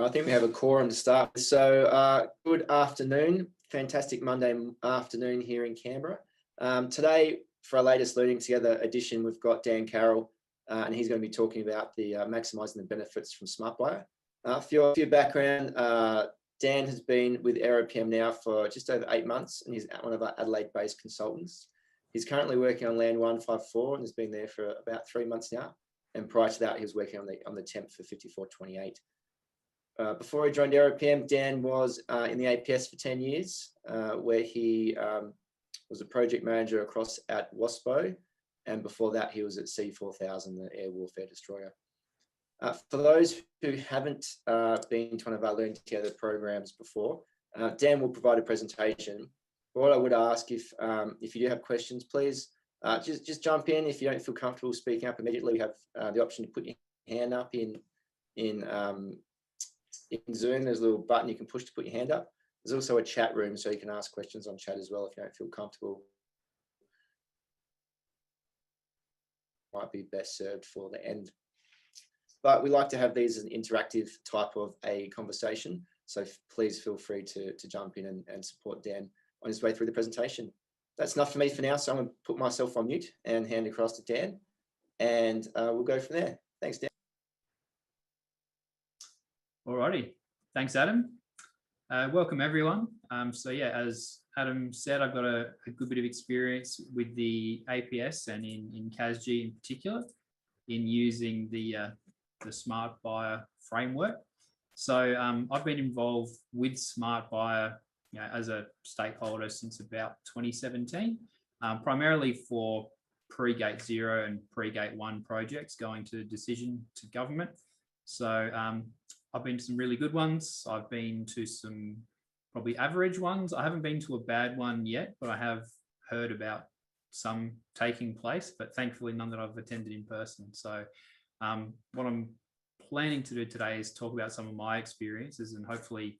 I think we have a quorum to start. So good afternoon, fantastic Monday afternoon here in Canberra. Today, for our latest Learning Together edition, we've got Dan Carroll, and he's going to be talking about the maximising the benefits from Smart Buyer. For your background, Dan has been with AeroPM now for just over 8 months, and he's one of our Adelaide-based consultants. He's currently working on Land 154 and has been there for about 3 months now. And prior to that, he was working on the temp for 5428. Before he joined AeroPM, Dan was in the APS for 10 years, where he was a project manager across at WASPO, and before that he was at C4000, the air warfare destroyer. For those who haven't been to one of our Learning Together programs before, Dan will provide a presentation. What I would ask, if you do have questions, please just jump in. If you don't feel comfortable speaking up immediately, you have the option to put your hand up in Zoom. There's a little button you can push to put your hand up. There's also a chat room, so you can ask questions on chat as well if you don't feel comfortable. Might be best served for the end. But we like to have these as an interactive type of a conversation. So please feel free to jump in and support Dan on his way through the presentation. That's enough for me for now. So I'm going to put myself on mute and hand across to Dan, and we'll go from there. Thanks, Dan. Alrighty, thanks, Adam. Welcome, everyone. So yeah, as Adam said, I've got a good bit of experience with the APS and in CASG in particular, in using the Smart Buyer framework. So I've been involved with Smart Buyer, as a stakeholder since about 2017, primarily for pre-Gate 0 and pre-Gate 1 projects going to decision to government. So I've been to some really good ones. I've been to some probably average ones. I haven't been to a bad one yet, but I have heard about some taking place, but thankfully none that I've attended in person. So what I'm planning to do today is talk about some of my experiences and hopefully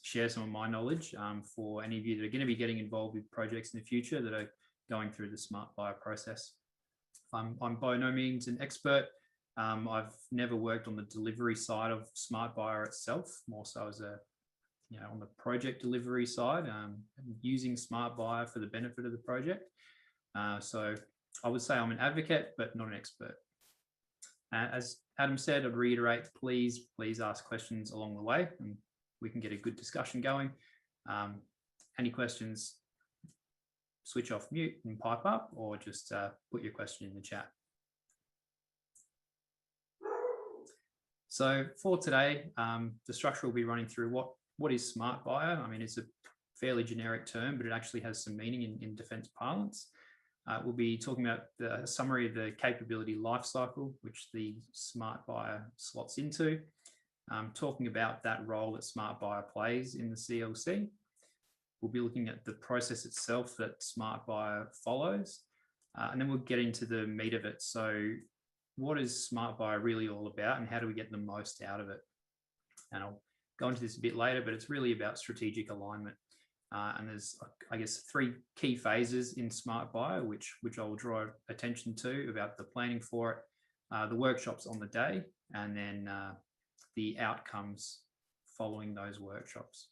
share some of my knowledge for any of you that are going to be getting involved with projects in the future that are going through the Smart Buyer process. I'm by no means an expert. I've never worked on the delivery side of Smart Buyer itself, more so as on the project delivery side, using Smart Buyer for the benefit of the project. So I would say I'm an advocate, but not an expert. As Adam said, I'd reiterate, please ask questions along the way, and we can get a good discussion going. Any questions, switch off mute and pipe up, or just put your question in the chat. So for today, the structure will be running through what is Smart Buyer. I mean, it's a fairly generic term, but it actually has some meaning in defence parlance. We'll be talking about the summary of the capability lifecycle, which the Smart Buyer slots into, talking about that role that Smart Buyer plays in the CLC. We'll be looking at the process itself that Smart Buyer follows, and then we'll get into the meat of it. So what is Smart Buyer really all about, and how do we get the most out of it? And I'll go into this a bit later, but it's really about strategic alignment. And there's, I guess, 3 key phases in Smart Buyer, which I will draw attention to, about the planning for it, the workshops on the day, and then the outcomes following those workshops.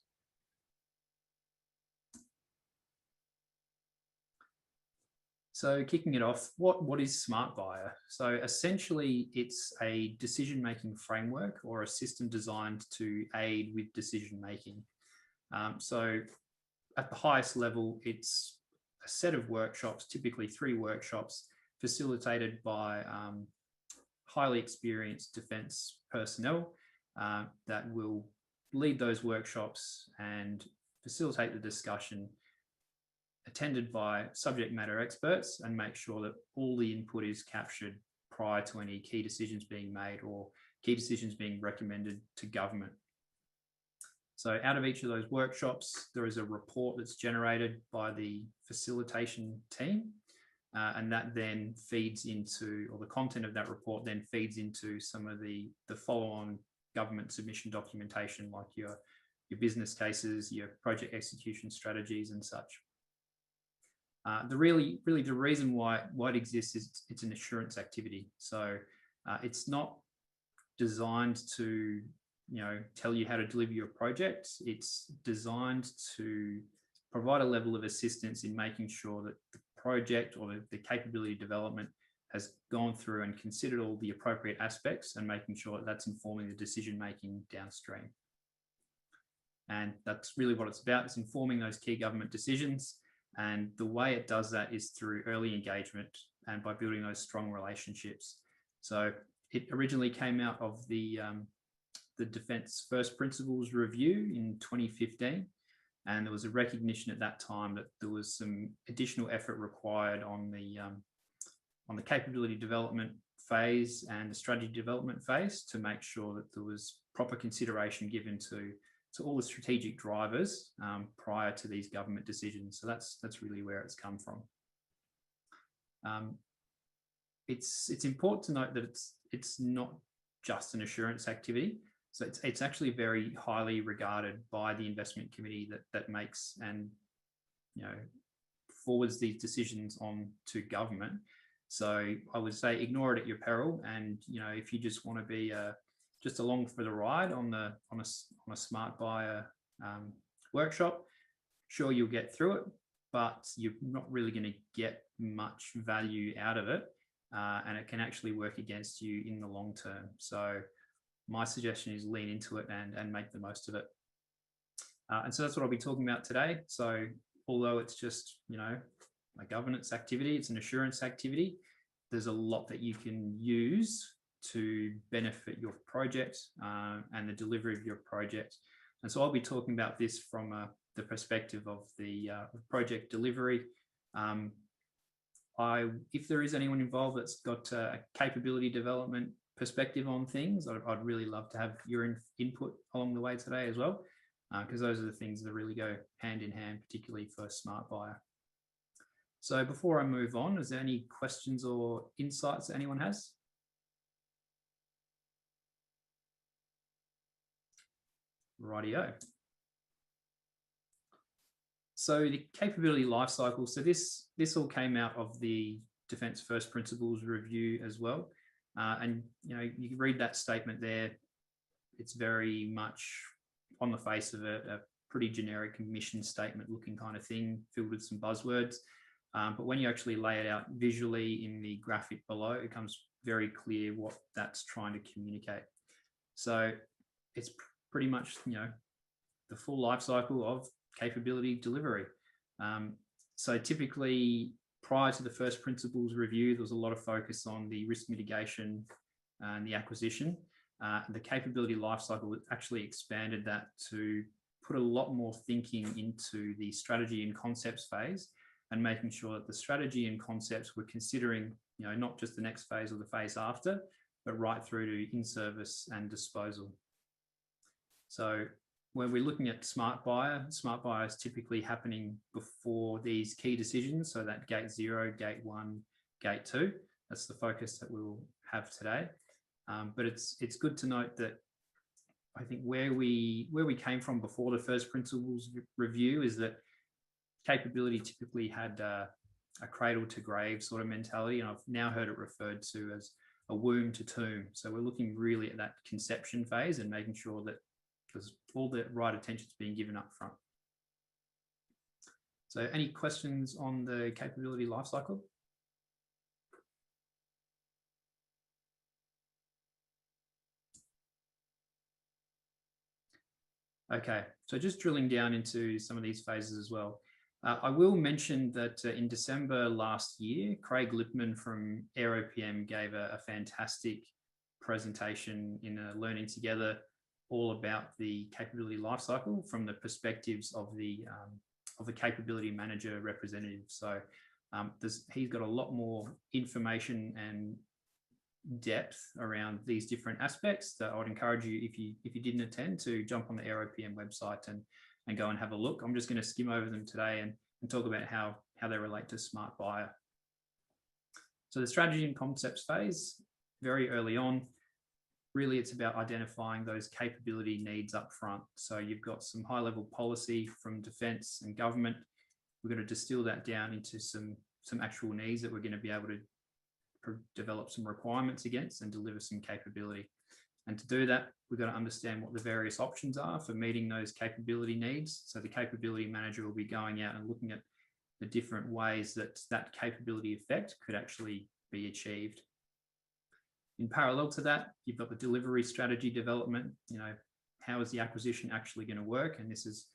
So kicking it off, what is Smart Buyer? So essentially, it's a decision-making framework or a system designed to aid with decision-making. So at the highest level, it's a set of workshops, typically 3 workshops, facilitated by highly experienced defence personnel that will lead those workshops and facilitate the discussion, attended by subject matter experts, and make sure that all the input is captured prior to any key decisions being made or key decisions being recommended to government. So out of each of those workshops, there is a report that's generated by the facilitation team, and that then feeds into, or the content of that report then feeds into some of the follow-on government submission documentation, like your business cases, your project execution strategies and such. The reason why it exists is it's an assurance activity. So it's not designed to tell you how to deliver your project. It's designed to provide a level of assistance in making sure that the project or the capability development has gone through and considered all the appropriate aspects and making sure that that's informing the decision making downstream. And that's really what it's about. It's informing those key government decisions. And the way it does that is through early engagement and by building those strong relationships. So it originally came out of the Defence First Principles Review in 2015. And there was a recognition at that time that there was some additional effort required on the capability development phase and the strategy development phase to make sure that there was proper consideration given to all the strategic drivers prior to these government decisions. So that's really where it's come from. It's important to note that it's not just an assurance activity. So it's actually very highly regarded by the investment committee that makes and forwards these decisions on to government. So I would say ignore it at your peril. And if you just want to be just along for the ride on a smart buyer workshop, sure, you'll get through it, but you're not really going to get much value out of it, and it can actually work against you in the long term. So my suggestion is lean into it and make the most of it. And so that's what I'll be talking about today. So although it's just, a governance activity, it's an assurance activity, there's a lot that you can use to benefit your project and the delivery of your project. And so I'll be talking about this from the perspective of the project delivery. If there is anyone involved that's got a capability development perspective on things, I'd really love to have your input along the way today as well, because those are the things that really go hand in hand, particularly for Smart Buyer. So before I move on, is there any questions or insights that anyone has? Rightio. So the capability lifecycle. So this all came out of the Defence First Principles Review as well. And you can read that statement there. It's very much on the face of it, a pretty generic mission statement looking kind of thing, filled with some buzzwords. But when you actually lay it out visually in the graphic below, it becomes very clear what that's trying to communicate. So it's pretty much, the full life cycle of capability delivery. So typically, prior to the First Principles Review, there was a lot of focus on the risk mitigation and the acquisition. The capability lifecycle actually expanded that to put a lot more thinking into the strategy and concepts phase and making sure that the strategy and concepts were considering, not just the next phase or the phase after, but right through to in-service and disposal. So when we're looking at Smart Buyer is typically happening before these key decisions. So that gate 0, gate 1, gate 2, that's the focus that we'll have today. But it's good to note that I think where we came from before the First Principles Review is that capability typically had a cradle to grave sort of mentality. And I've now heard it referred to as a womb to tomb. So we're looking really at that conception phase and making sure that there's all the right attention is being given up front. So any questions on the capability lifecycle? Okay, so just drilling down into some of these phases as well. I will mention that in December last year, Craig Lipman from AeroPM gave a fantastic presentation in a Learning Together all about the capability lifecycle from the perspectives of the capability manager representative. So he's got a lot more information and depth around these different aspects that I would encourage you, if you didn't attend, to jump on the AeroPM website and go and have a look. I'm just going to skim over them today and talk about how they relate to Smart Buyer. So the strategy and concepts phase, very early on, really it's about identifying those capability needs up front. So you've got some high level policy from defence and government. We're going to distill that down into some actual needs that we're going to be able to develop some requirements against and deliver some capability. And to do that, we've got to understand what the various options are for meeting those capability needs. So the capability manager will be going out and looking at the different ways that that capability effect could actually be achieved. In parallel to that, you've got the delivery strategy development. How is the acquisition actually going to work? And this is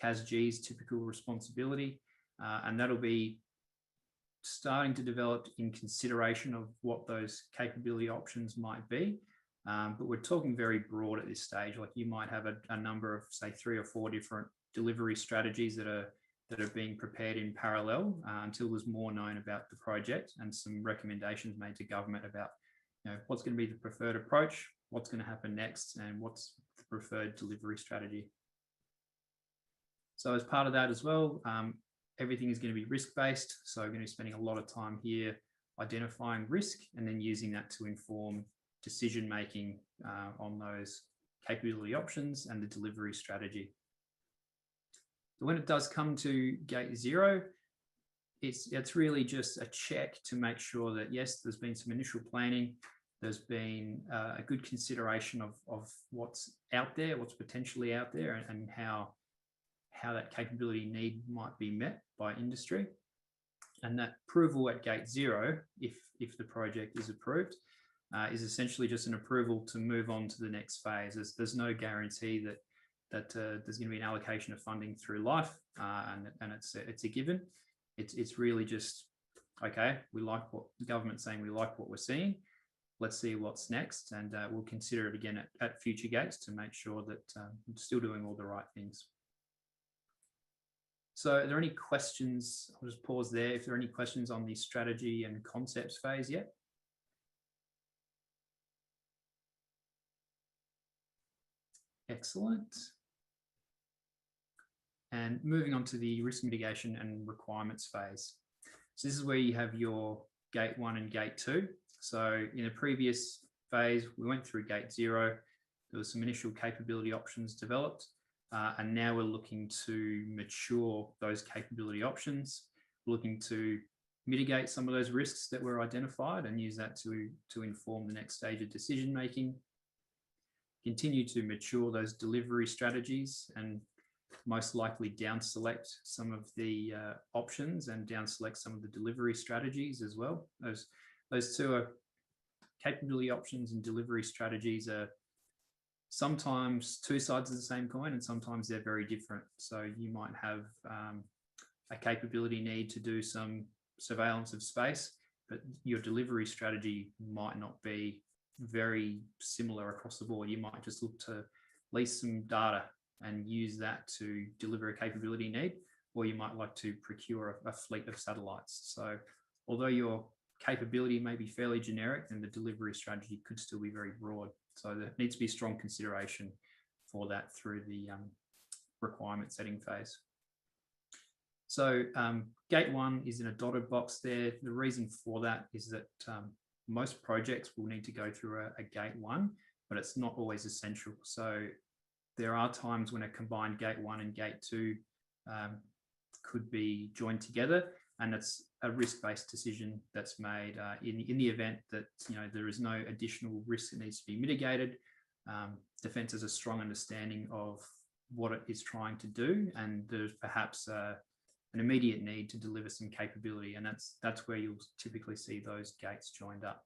CASG's typical responsibility. And that'll be starting to develop in consideration of what those capability options might be. But we're talking very broad at this stage. Like you might have a number of, say, 3 or 4 different delivery strategies that are being prepared in parallel until there's more known about the project and some recommendations made to government about what's going to be the preferred approach, what's going to happen next, and what's the preferred delivery strategy. So as part of that as well, everything is going to be risk-based. So we're going to be spending a lot of time here identifying risk and then using that to inform decision-making on those capability options and the delivery strategy. But when it does come to gate 0, it's really just a check to make sure that, yes, there's been some initial planning, there's been a good consideration of what's out there, what's potentially out there, and how that capability need might be met by industry. And that approval at gate 0, if the project is approved, is essentially just an approval to move on to the next phase. There's no guarantee that there's going to be an allocation of funding through life, and it's a given. It's really just, okay, we like what the government's saying, we like what we're seeing, let's see what's next, and we'll consider it again at future gates to make sure that we're still doing all the right things. So are there any questions? I'll just pause there if there are any questions on the strategy and concepts phase yet. Excellent. And moving on to the risk mitigation and requirements phase. So this is where you have your gate 1 and gate 2. So in the previous phase, we went through gate 0. There was some initial capability options developed. And now we're looking to mature those capability options, looking to mitigate some of those risks that were identified and use that to inform the next stage of decision making. Continue to mature those delivery strategies and most likely down select some of the options and down select some of the delivery strategies as well. Those two are capability options and delivery strategies are sometimes two sides of the same coin, and sometimes they're very different. So you might have a capability need to do some surveillance of space, but your delivery strategy might not be very similar across the board. You might just look to lease some data and use that to deliver a capability need, or you might like to procure a fleet of satellites. So although your capability may be fairly generic, then the delivery strategy could still be very broad. So there needs to be strong consideration for that through the requirement setting phase. So gate 1 is in a dotted box there. The reason for that is that most projects will need to go through a gate 1, but it's not always essential. So there are times when a combined gate 1 and gate 2 could be joined together, and it's a risk-based decision that's made in the event that there is no additional risk that needs to be mitigated. Defence has a strong understanding of what it is trying to do, and there's perhaps an immediate need to deliver some capability, and that's where you'll typically see those gates joined up.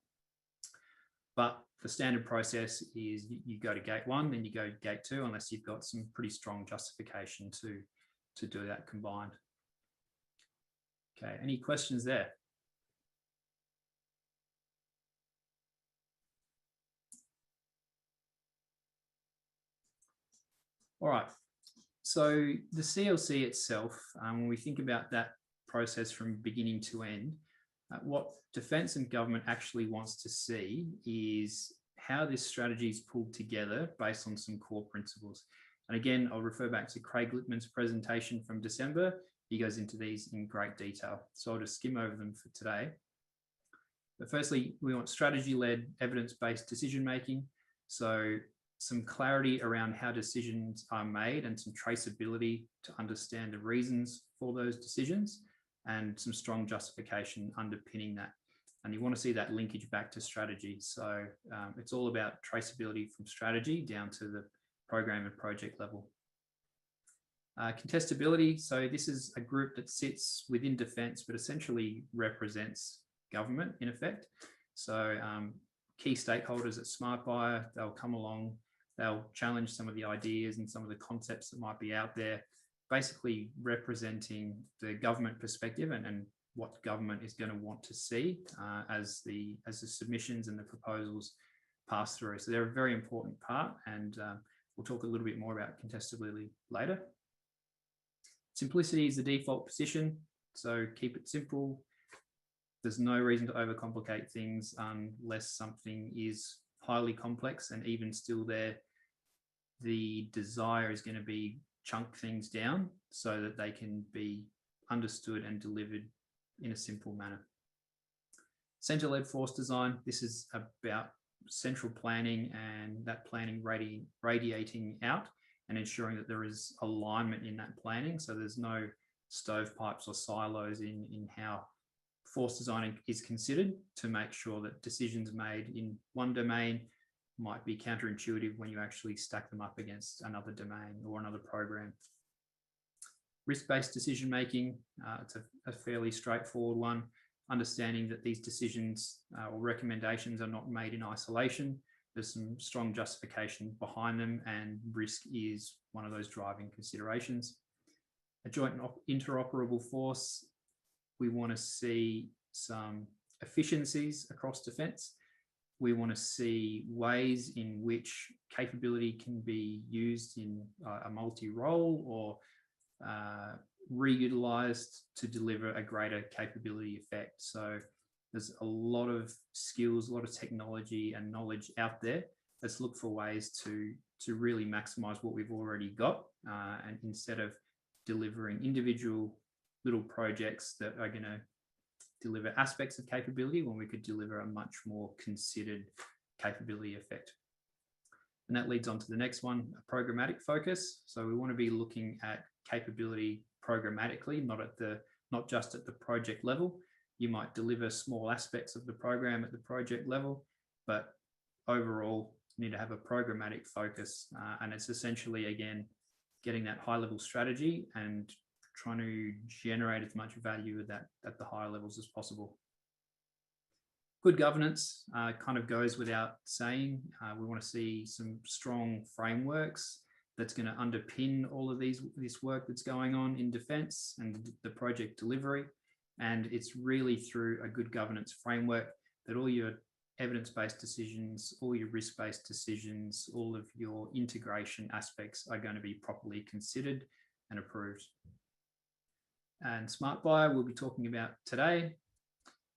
But the standard process is you go to gate 1, then you go to gate 2, unless you've got some pretty strong justification to do that combined. Okay, any questions there? All right, so the CLC itself, when we think about that process from beginning to end, what Defence and government actually wants to see is how this strategy is pulled together based on some core principles. And again, I'll refer back to Craig Littman's presentation from December. He goes into these in great detail. So I'll just skim over them for today. But firstly, we want strategy-led, evidence-based decision-making. So some clarity around how decisions are made and some traceability to understand the reasons for those decisions, and some strong justification underpinning that. and you want to see that linkage back to strategy. So it's all about traceability from strategy down to the program and project level. Contestability. So this is a group that sits within defence, but essentially represents government in effect. So key stakeholders at SmartBuyer, they'll come along, they'll challenge some of the ideas and some of the concepts that might be out there, basically representing the government perspective and what government is going to want to see as the submissions and the proposals pass through. So they're a very important part, and we'll talk a little bit more about contestability later. Simplicity is the default position, so keep it simple. There's no reason to overcomplicate things unless something is highly complex, and even still there, the desire is going to be chunk things down so that they can be understood and delivered in a simple manner. Center-led force design. This is about central planning and that planning radiating out and ensuring that there is alignment in that planning. So there's no stovepipes or silos in how force design is considered, to make sure that decisions made in one domain might be counterintuitive when you actually stack them up against another domain or another program. Risk-based decision-making, it's a fairly straightforward one, understanding that these decisions or recommendations are not made in isolation. There's some strong justification behind them, and risk is one of those driving considerations. A joint interoperable force, we want to see some efficiencies across defence. We want to see ways in which capability can be used in a multi-role or reutilized to deliver a greater capability effect. So there's a lot of skills, a lot of technology and knowledge out there. Let's look for ways to really maximize what we've already got, and instead of delivering individual little projects that are going to deliver aspects of capability, when we could deliver a much more considered capability effect. And that leads on to the next one, a programmatic focus. So we want to be looking at capability programmatically, not just at the project level. You might deliver small aspects of the program at the project level, but overall you need to have a programmatic focus, and it's essentially, again, getting that high level strategy and trying to generate as much value of that at the higher levels as possible. Good governance kind of goes without saying. We want to see some strong frameworks that's going to underpin all of this work that's going on in defence and the project delivery. And it's really through a good governance framework that all your evidence-based decisions, all your risk-based decisions, all of your integration aspects are going to be properly considered and approved. And SmartBuyer we'll be talking about today.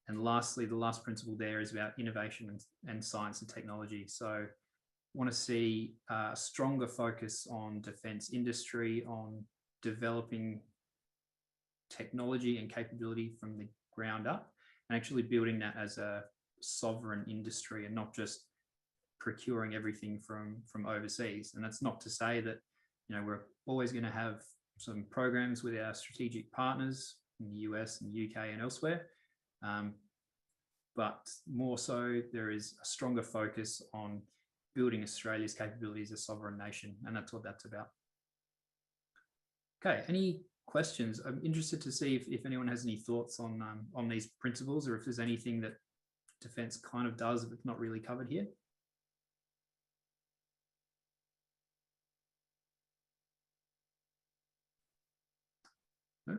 And lastly, the last principle there is about innovation and science and technology. So want to see a stronger focus on defence industry, on developing technology and capability from the ground up, and actually building that as a sovereign industry and not just procuring everything from overseas. And that's not to say that, we're always going to have some programs with our strategic partners in the US and UK and elsewhere. But more so, there is a stronger focus on building Australia's capability as a sovereign nation, and that's what that's about. Okay, any questions? I'm interested to see if anyone has any thoughts on these principles, or if there's anything that defence kind of does that's not really covered here. No?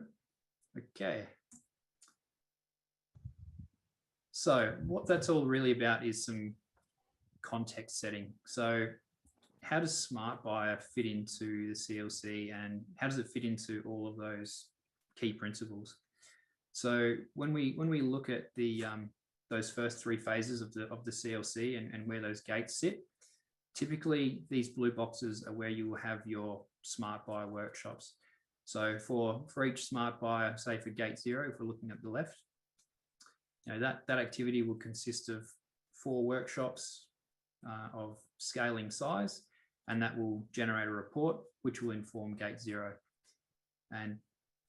Okay. So what that's all really about is some context setting. So how does SmartBuyer fit into the CLC, and how does it fit into all of those key principles? So when we look at the those first three phases of the CLC and where those gates sit, typically these blue boxes are where you will have your SmartBuyer workshops. So for each SmartBuyer, say for gate 0, if we're looking at the left, that activity will consist of 4 workshops of scaling size, and that will generate a report which will inform gate 0. And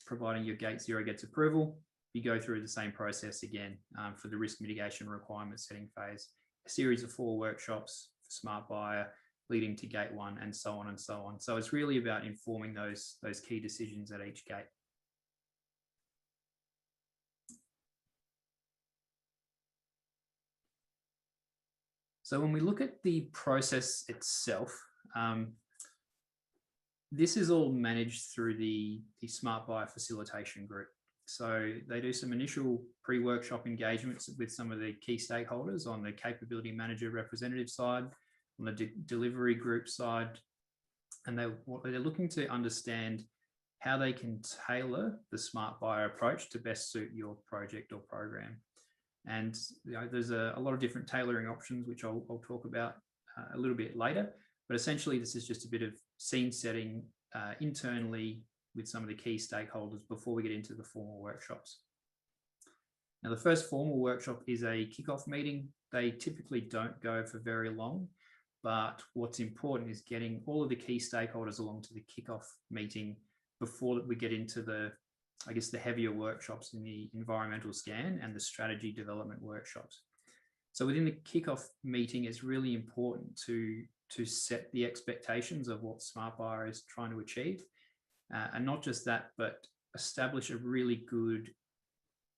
providing your gate 0 gets approval, you go through the same process again for the risk mitigation requirement setting phase, a series of 4 workshops for Smart Buyer leading to gate 1, and so on and so on. So it's really about informing those key decisions at each gate. So when we look at the process itself, this is all managed through the Smart Buyer facilitation group. So they do some initial pre-workshop engagements with some of the key stakeholders on the capability manager representative side, on the delivery group side, and they're looking to understand how they can tailor the Smart Buyer approach to best suit your project or program. And there's a lot of different tailoring options, which I'll talk about a little bit later. But essentially, this is just a bit of scene setting internally with some of the key stakeholders before we get into the formal workshops. Now, the first formal workshop is a kickoff meeting. They typically don't go for very long, but what's important is getting all of the key stakeholders along to the kickoff meeting before we get into the heavier workshops in the environmental scan and the strategy development workshops. So within the kickoff meeting, it's really important to set the expectations of what Smart Buyer is trying to achieve. And not just that, but establish a really good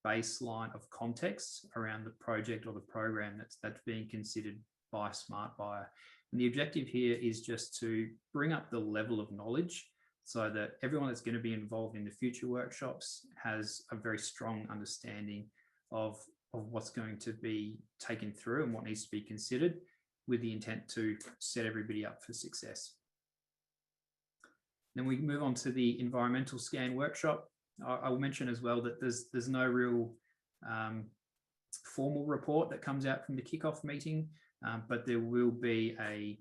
baseline of context around the project or the program that's being considered by Smart Buyer. And the objective here is just to bring up the level of knowledge so that everyone that's going to be involved in the future workshops has a very strong understanding of what's going to be taken through and what needs to be considered, with the intent to set everybody up for success. Then we move on to the environmental scan workshop. I'll mention as well that there's no real formal report that comes out from the kickoff meeting, but there will be a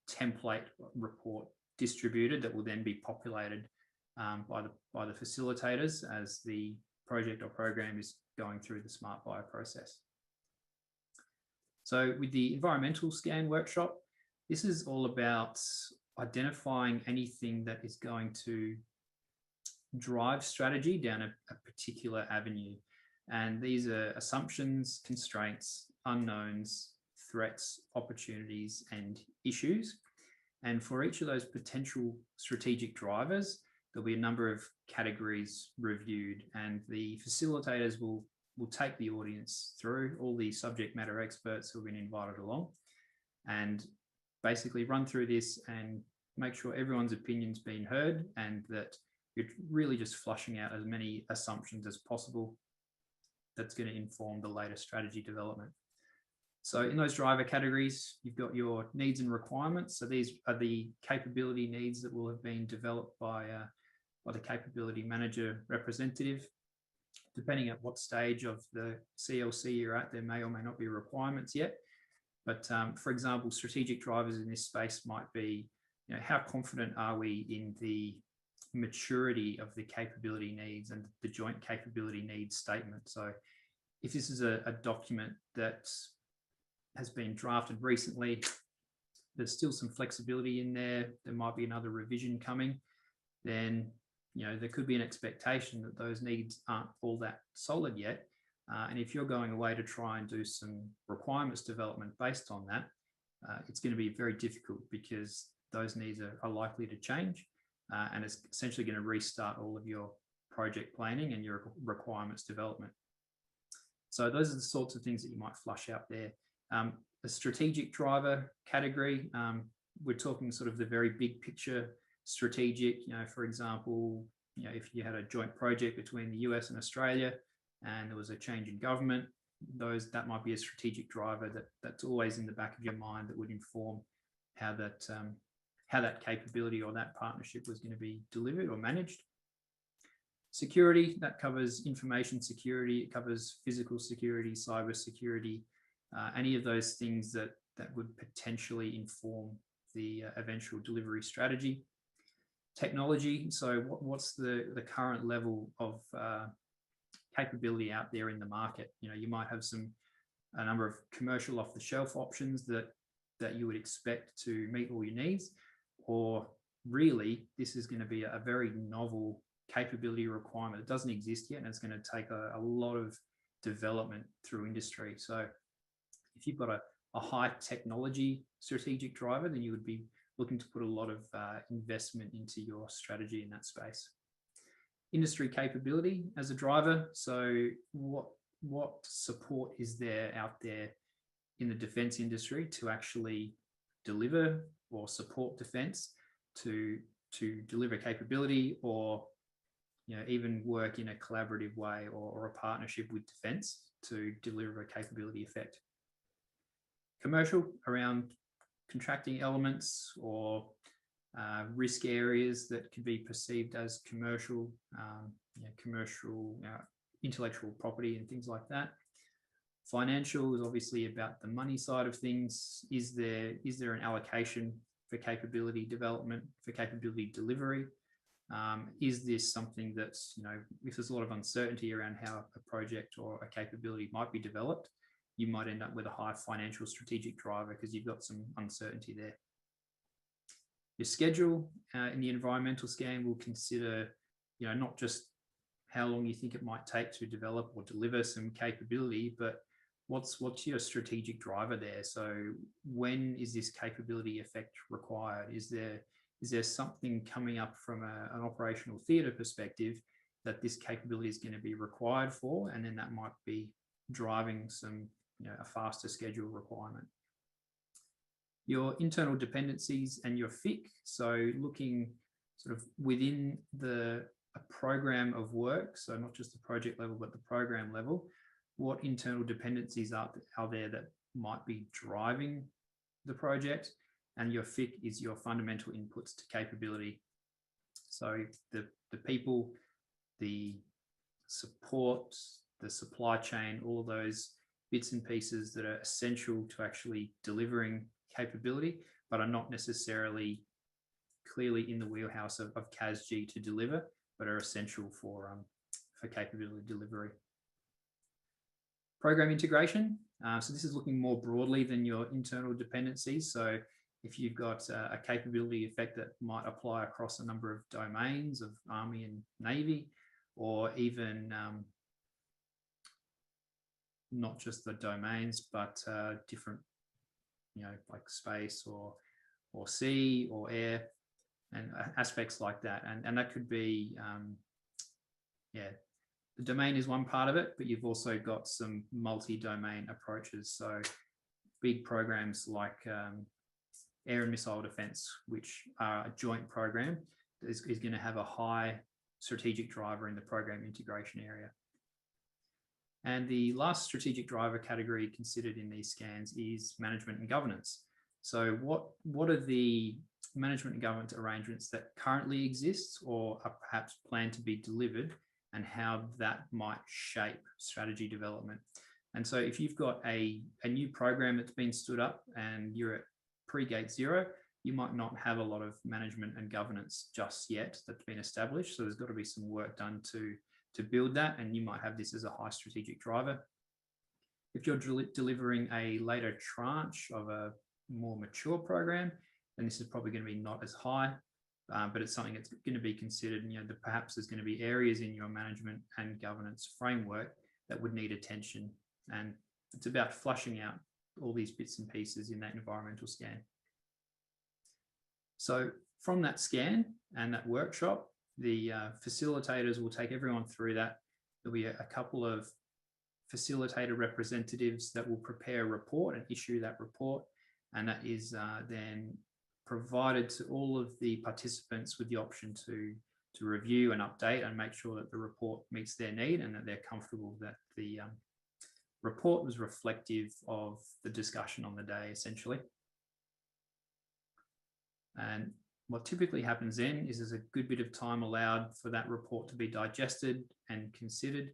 template report distributed that will then be populated by the facilitators as the project or program is going through the Smart Buyer process. So with the environmental scan workshop, this is all about identifying anything that is going to drive strategy down a particular avenue. And these are assumptions, constraints, unknowns, threats, opportunities, and issues. And for each of those potential strategic drivers, there'll be a number of categories reviewed, and the facilitators will take the audience through, all the subject matter experts who've been invited along, and basically run through this and make sure everyone's opinion's been heard, and that you're really just flushing out as many assumptions as possible that's going to inform the later strategy development. So in those driver categories, you've got your needs and requirements. So these are the capability needs that will have been developed by the capability manager representative. Depending on what stage of the CLC you're at, there may or may not be requirements yet. But for example, strategic drivers in this space might be, how confident are we in the maturity of the capability needs and the joint capability needs statement? So if this is a document that has been drafted recently, there's still some flexibility in there, there might be another revision coming, then there could be an expectation that those needs aren't all that solid yet. And if you're going away to try and do some requirements development based on that, it's going to be very difficult because those needs are likely to change, and it's essentially going to restart all of your project planning and your requirements development. So those are the sorts of things that you might flush out there. The strategic driver category, we're talking sort of the very big picture strategic, for example, if you had a joint project between the US and Australia and there was a change in government, that might be a strategic driver that's always in the back of your mind that would inform how that capability or that partnership was going to be delivered or managed. Security, that covers information security, it covers physical security, cyber security, any of those things that would potentially inform the eventual delivery strategy. Technology, so what's the current level of capability out there in the market? You might have a number of commercial off-the-shelf options that you would expect to meet all your needs, or really this is going to be a very novel capability requirement. It doesn't exist yet, and it's going to take a lot of development through industry. So if you've got a high technology strategic driver, then you would be looking to put a lot of investment into your strategy in that space. Industry capability as a driver. So what support is there out there in the defense industry to actually deliver or support defense, to deliver capability, or even work in a collaborative way or a partnership with defense to deliver a capability effect. Commercial, around contracting elements or risk areas that can be perceived as commercial, intellectual property and things like that. Financial is obviously about the money side of things. Is there an allocation for capability development, for capability delivery? Is this something that's, if there's a lot of uncertainty around how a project or a capability might be developed, you might end up with a high financial strategic driver because you've got some uncertainty there. Your schedule in the environmental scan will consider, not just how long you think it might take to develop or deliver some capability, but what's your strategic driver there? So when is this capability effect required? Is there something coming up from an operational theatre perspective that this capability is going to be required for? And then that might be driving some, a faster schedule requirement. Your internal dependencies and your FIC. So looking sort of within a program of work, so not just the project level, but the program level, what internal dependencies are there that might be driving the project, and your FIC is your fundamental inputs to capability. So the people, the support, the supply chain, all of those bits and pieces that are essential to actually delivering capability, but are not necessarily clearly in the wheelhouse of CASG to deliver, but are essential for capability delivery. Program integration. So this is looking more broadly than your internal dependencies. So if you've got a capability effect that might apply across a number of domains of Army and Navy, or even not just the domains, but different, like space or sea or air, and aspects like that. And that could be, the domain is one part of it, but you've also got some multi-domain approaches. So big programs like air and missile defense, which are a joint program, is going to have a high strategic driver in the program integration area. And the last strategic driver category considered in these scans is management and governance. So what are the management and governance arrangements that currently exist or are perhaps planned to be delivered, and how that might shape strategy development? And so if you've got a new program that's been stood up and you're at pre-gate zero, you might not have a lot of management and governance just yet that's been established. So there's got to be some work done to build that, and you might have this as a high strategic driver. If you're delivering a later tranche of a more mature program, then this is probably going to be not as high, but it's something that's going to be considered. Perhaps there's going to be areas in your management and governance framework that would need attention, and it's about flushing out all these bits and pieces in that environmental scan. So from that scan and that workshop, the facilitators will take everyone through that. There'll be a couple of facilitator representatives that will prepare a report and issue that report, and that is then provided to all of the participants with the option to review and update and make sure that the report meets their need and that they're comfortable that the report was reflective of the discussion on the day, essentially. And what typically happens then is there's a good bit of time allowed for that report to be digested and considered,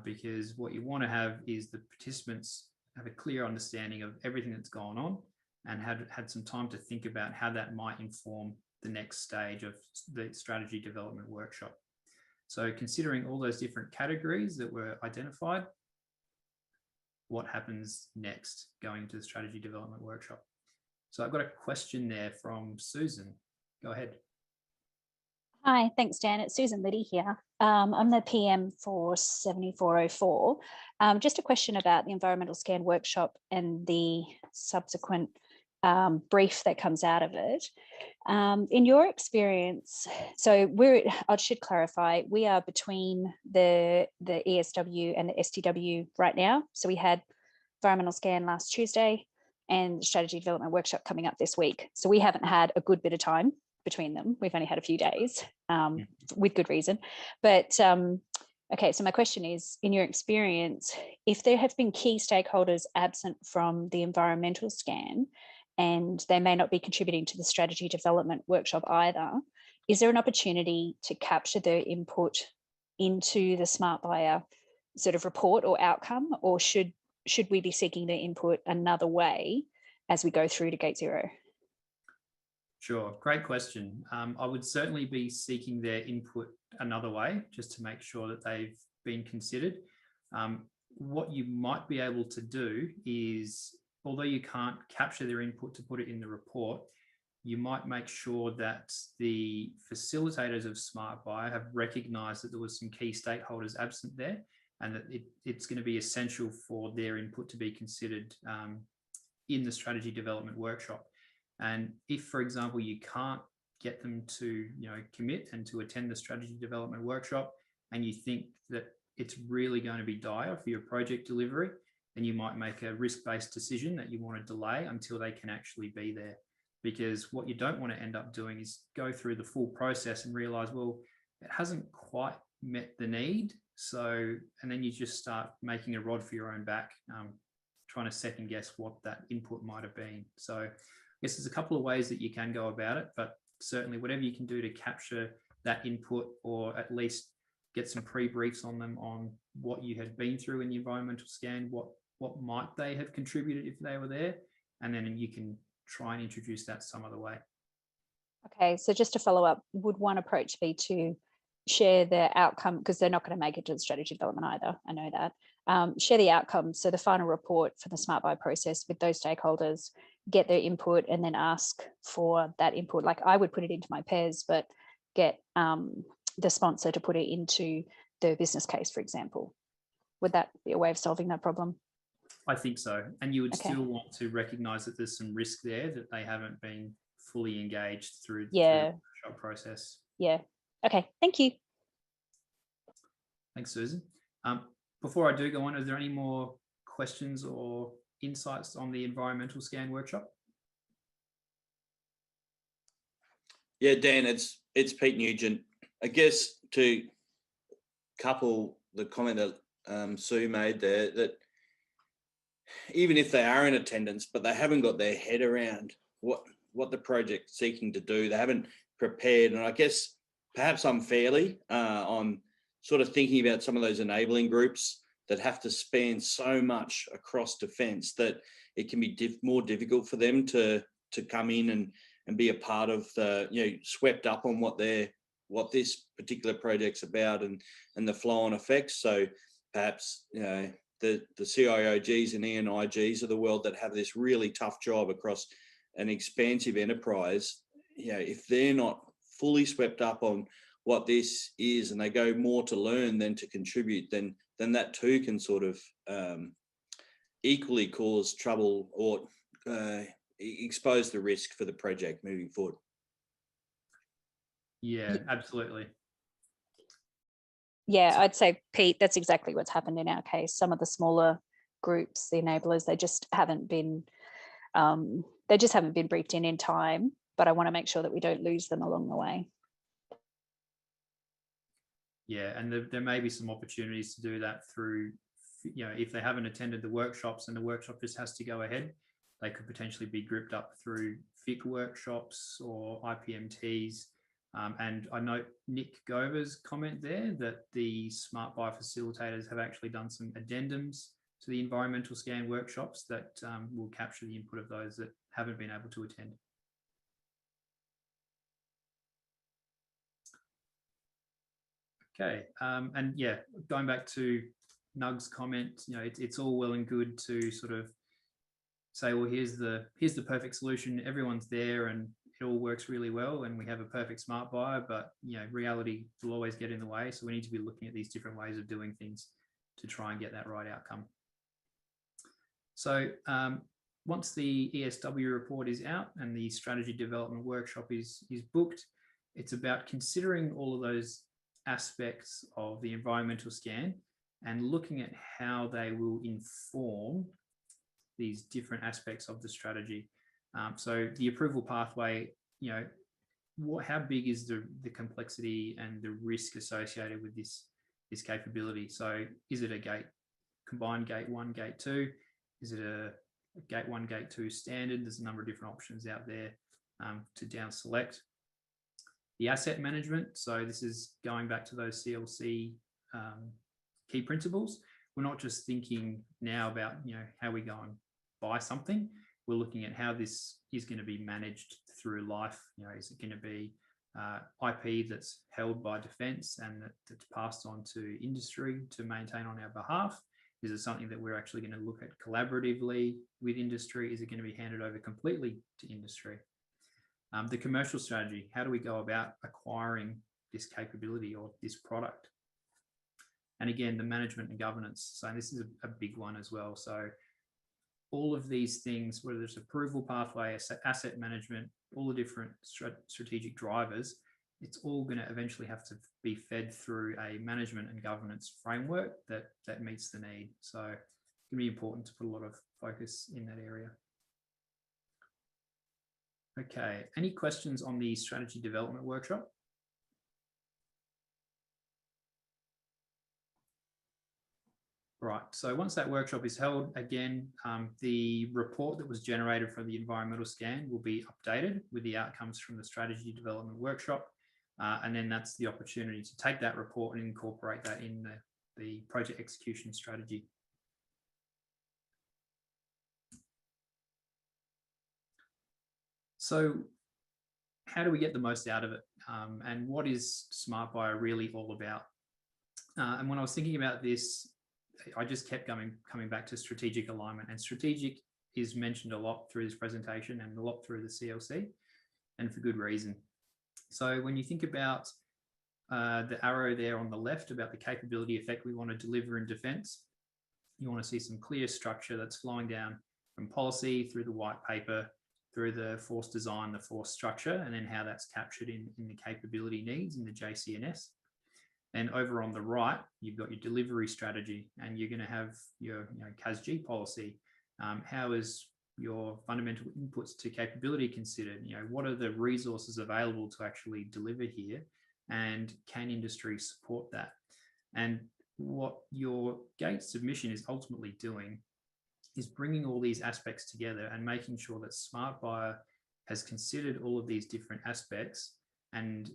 because what you want to have is the participants have a clear understanding of everything that's gone on and had some time to think about how that might inform the next stage of the strategy development workshop. So considering all those different categories that were identified, what happens next going into the strategy development workshop? So I've got a question there from Susan. Go ahead. Hi, thanks, Dan. It's Susan Liddy here. I'm the PM for 7404. Just a question about the environmental scan workshop and the subsequent brief that comes out of it. In your experience, so I should clarify, we are between the ESW and the STW right now. So we had environmental scan last Tuesday and strategy development workshop coming up this week. So we haven't had a good bit of time between them. We've only had a few days with good reason. But okay, so my question is, in your experience, if there have been key stakeholders absent from the environmental scan and they may not be contributing to the strategy development workshop either, is there an opportunity to capture their input into the Smart Buyer sort of report or outcome, or should we be seeking their input another way as we go through to Gate Zero? Sure, great question. I would certainly be seeking their input another way, just to make sure that they've been considered. What you might be able to do is, although you can't capture their input to put it in the report, you might make sure that the facilitators of Smart Buyer have recognised that there was some key stakeholders absent there, and that it's going to be essential for their input to be considered in the strategy development workshop. And if, for example, you can't get them to commit and to attend the strategy development workshop, and you think that it's really going to be dire for your project delivery, then you might make a risk-based decision that you want to delay until they can actually be there. Because what you don't want to end up doing is go through the full process and realize, well, it hasn't quite met the need. So, and then you just start making a rod for your own back, trying to second guess what that input might have been. So I guess there's a couple of ways that you can go about it, but certainly whatever you can do to capture that input, or at least get some pre-briefs on them on what you had been through in the environmental scan, what might they have contributed if they were there, and then you can try and introduce that some other way. Okay, so just to follow up, would one approach be to share the outcome, because they're not going to make it to the strategy development either, I know that, share the outcome, so the final report for the Smart Buy process with those stakeholders, get their input, and then ask for that input. Like I would put it into my pairs, but get the sponsor to put it into the business case, for example. Would that be a way of solving that problem? I think so. And you would still want to recognise that there's some risk there, that they haven't been fully engaged through the workshop process. Yeah. Okay, thank you. Thanks, Susan. Before I do go on, is there any more questions or insights on the environmental scan workshop? Yeah, Dan, it's Pete Nugent. I guess to couple the comment that Sue made there, that even if they are in attendance, but they haven't got their head around what the project's seeking to do, they haven't prepared, and I guess perhaps unfairly, I'm sort of thinking about some of those enabling groups that have to span so much across defence that it can be more difficult for them to come in and be a part of the, swept up on what this particular project's about and the flow-on effects. So perhaps the CIOGs and ENIGs of the world that have this really tough job across an expansive enterprise, if they're not fully swept up on what this is and they go more to learn than to contribute, then that too can sort of equally cause trouble or expose the risk for the project moving forward. Yeah, absolutely. Yeah, I'd say, Pete, that's exactly what's happened in our case. Some of the smaller groups, the enablers, they just haven't been briefed in time, but I want to make sure that we don't lose them along the way. Yeah, and there may be some opportunities to do that through, if they haven't attended the workshops and the workshop just has to go ahead, they could potentially be grouped up through FIC workshops or IPMTs. And I note Nick Gover's comment there that the Smart Buy facilitators have actually done some addendums to the environmental scan workshops that will capture the input of those that haven't been able to attend. Okay, and yeah, going back to Nug's comment, it's all well and good to sort of say, well, here's the perfect solution. Everyone's there, and it all works really well and we have a perfect smart buyer, but reality will always get in the way. So we need to be looking at these different ways of doing things to try and get that right outcome. So once the ESW report is out and the strategy development workshop is booked, it's about considering all of those aspects of the environmental scan and looking at how they will inform these different aspects of the strategy. So the approval pathway, how big is the complexity and the risk associated with this capability? So is it a combined gate 1, gate 2? Is it a gate 1, gate 2 standard? There's a number of different options out there to down select. The asset management. So this is going back to those CLC key principles. We're not just thinking now about, how we go and buy something. We're looking at how this is going to be managed through life. Is it going to be IP that's held by defence and that's passed on to industry to maintain on our behalf? Is it something that we're actually going to look at collaboratively with industry? Is it going to be handed over completely to industry? The commercial strategy, how do we go about acquiring this capability or this product? And again, the management and governance. So this is a big one as well. So all of these things, whether it's approval pathway, asset management, all the different strategic drivers, it's all going to eventually have to be fed through a management and governance framework that meets the need. So it's going to be important to put a lot of focus in that area. Okay, any questions on the strategy development workshop? Right, so once that workshop is held, again, the report that was generated from the environmental scan will be updated with the outcomes from the strategy development workshop. And then that's the opportunity to take that report and incorporate that in the project execution strategy. So how do we get the most out of it? And what is Smart Buyer really all about? And when I was thinking about this, I just kept coming back to strategic alignment, and strategic is mentioned a lot through this presentation and a lot through the CLC, and for good reason. So when you think about the arrow there on the left about the capability effect we want to deliver in defence, you want to see some clear structure that's flowing down from policy through the white paper, through the force design, the force structure, and then how that's captured in the capability needs in the JCNS. And over on the right, you've got your delivery strategy, and you're going to have your CASG policy. How is your fundamental inputs to capability considered? What are the resources available to actually deliver here, and can industry support that? And what your gate submission is ultimately doing is bringing all these aspects together and making sure that Smart Buyer has considered all of these different aspects and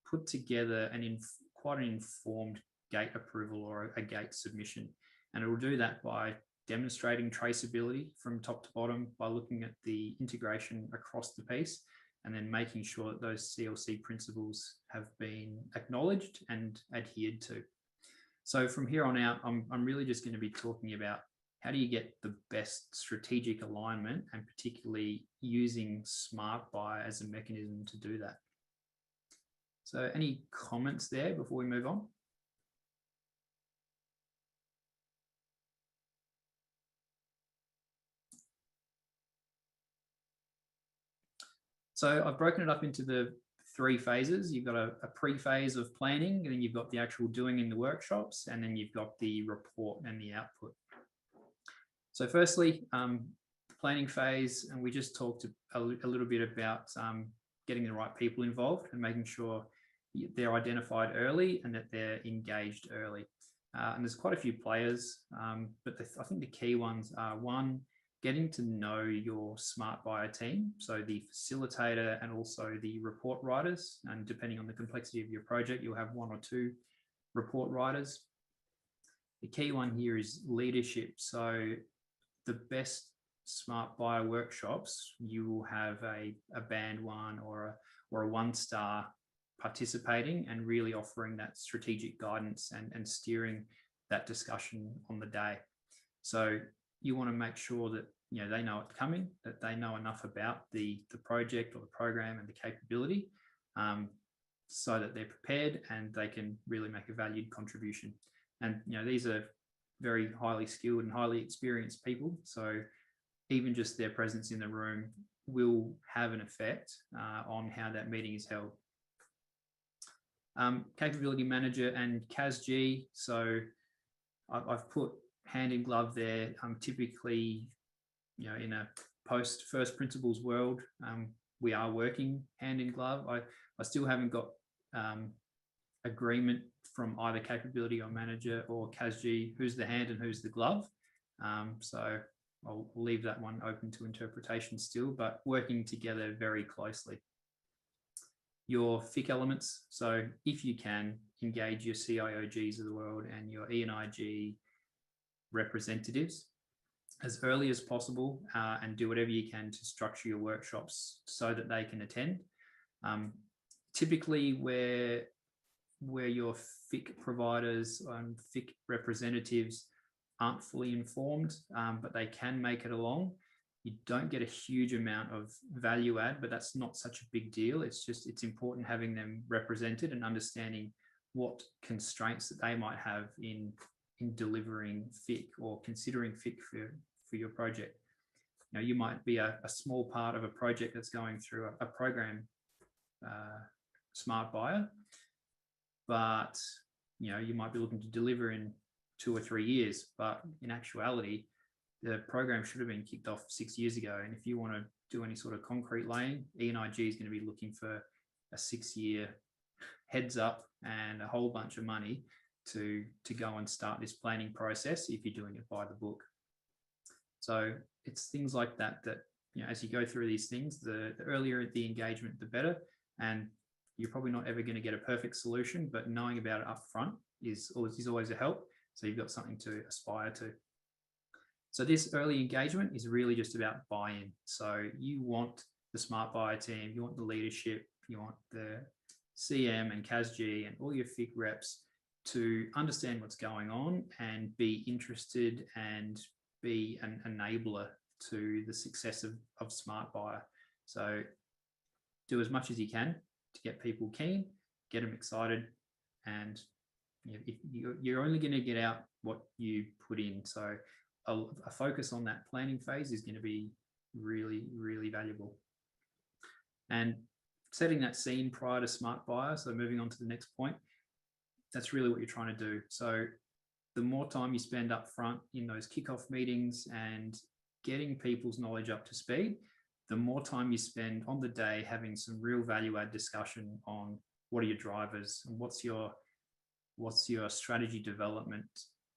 put together quite an informed gate approval or a gate submission. And it will do that by demonstrating traceability from top to bottom, by looking at the integration across the piece, and then making sure that those CLC principles have been acknowledged and adhered to. So from here on out, I'm really just going to be talking about how do you get the best strategic alignment, and particularly using Smart Buyer as a mechanism to do that. So any comments there before we move on? So I've broken it up into the 3 phases. You've got a pre-phase of planning, and then you've got the actual doing in the workshops, and then you've got the report and the output. So firstly, planning phase, and we just talked a little bit about getting the right people involved and making sure they're identified early and that they're engaged early. And there's quite a few players, but I think the key ones are, 1, getting to know your Smart Buyer team, so the facilitator and also the report writers. And depending on the complexity of your project, you'll have 1 or 2 report writers. The key one here is leadership. So the best Smart Buyer workshops, you will have a band 1 or a 1-star participating and really offering that strategic guidance and steering that discussion on the day. So you want to make sure that they know it's coming, that they know enough about the project or the program and the capability, so that they're prepared and they can really make a valued contribution. And these are very highly skilled and highly experienced people, so even just their presence in the room will have an effect on how that meeting is held. Capability manager and CASG. So I've put hand in glove there. Typically, in a post first principles world, we are working hand in glove. I still haven't got agreement from either capability or manager or CASG who's the hand and who's the glove. So I'll leave that one open to interpretation still, but working together very closely. Your FIC elements. So if you can, engage your CIOGs of the world and your E&IG representatives as early as possible, and do whatever you can to structure your workshops so that they can attend. Typically where your FIC providers and FIC representatives aren't fully informed, but they can make it along, you don't get a huge amount of value add, but that's not such a big deal. It's important having them represented and understanding what constraints that they might have in delivering FIC or considering FIC for your project. You might be a small part of a project that's going through a program smart buyer, but you might be looking to deliver in 2 or 3 years, but in actuality, the program should have been kicked off 6 years ago. And if you want to do any sort of concrete laying, E&IG is going to be looking for a 6-year heads up and a whole bunch of money to go and start this planning process if you're doing it by the book. So it's things like that as you go through these things, the earlier the engagement, the better. And you're probably not ever going to get a perfect solution, but knowing about it up front is always a help. So you've got something to aspire to. So this early engagement is really just about buy-in. So you want the smart buyer team, you want the leadership, you want the CM and CASG and all your FIC reps to understand what's going on and be interested and be an enabler to the success of smart buyer. So do as much as you can to get people keen, get them excited, and you're only going to get out what you put in. So a focus on that planning phase is going to be really, really valuable. And setting that scene prior to smart buyer, so moving on to the next point, that's really what you're trying to do. So the more time you spend up front in those kickoff meetings and getting people's knowledge up to speed, the more time you spend on the day having some real value add discussion on what are your drivers and what's your strategy development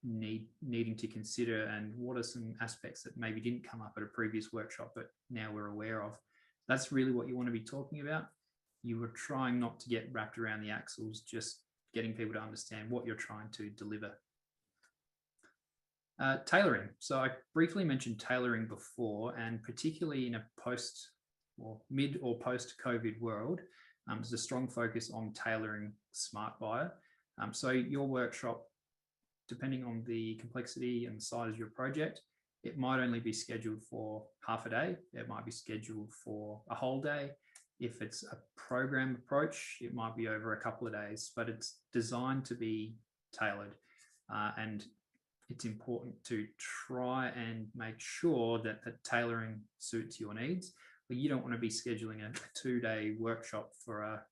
needing to consider, and what are some aspects that maybe didn't come up at a previous workshop but now we're aware of. That's really what you want to be talking about. You were trying not to get wrapped around the axles, just getting people to understand what you're trying to deliver. Tailoring. So I briefly mentioned tailoring before, and particularly in a post or mid or post-COVID world, there's a strong focus on tailoring smart buyer. So your workshop, depending on the complexity and the size of your project, it might only be scheduled for half a day. It might be scheduled for a whole day. If it's a program approach, it might be over a couple of days, but it's designed to be tailored. And it's important to try and make sure that the tailoring suits your needs. But you don't want to be scheduling a 2-day workshop for a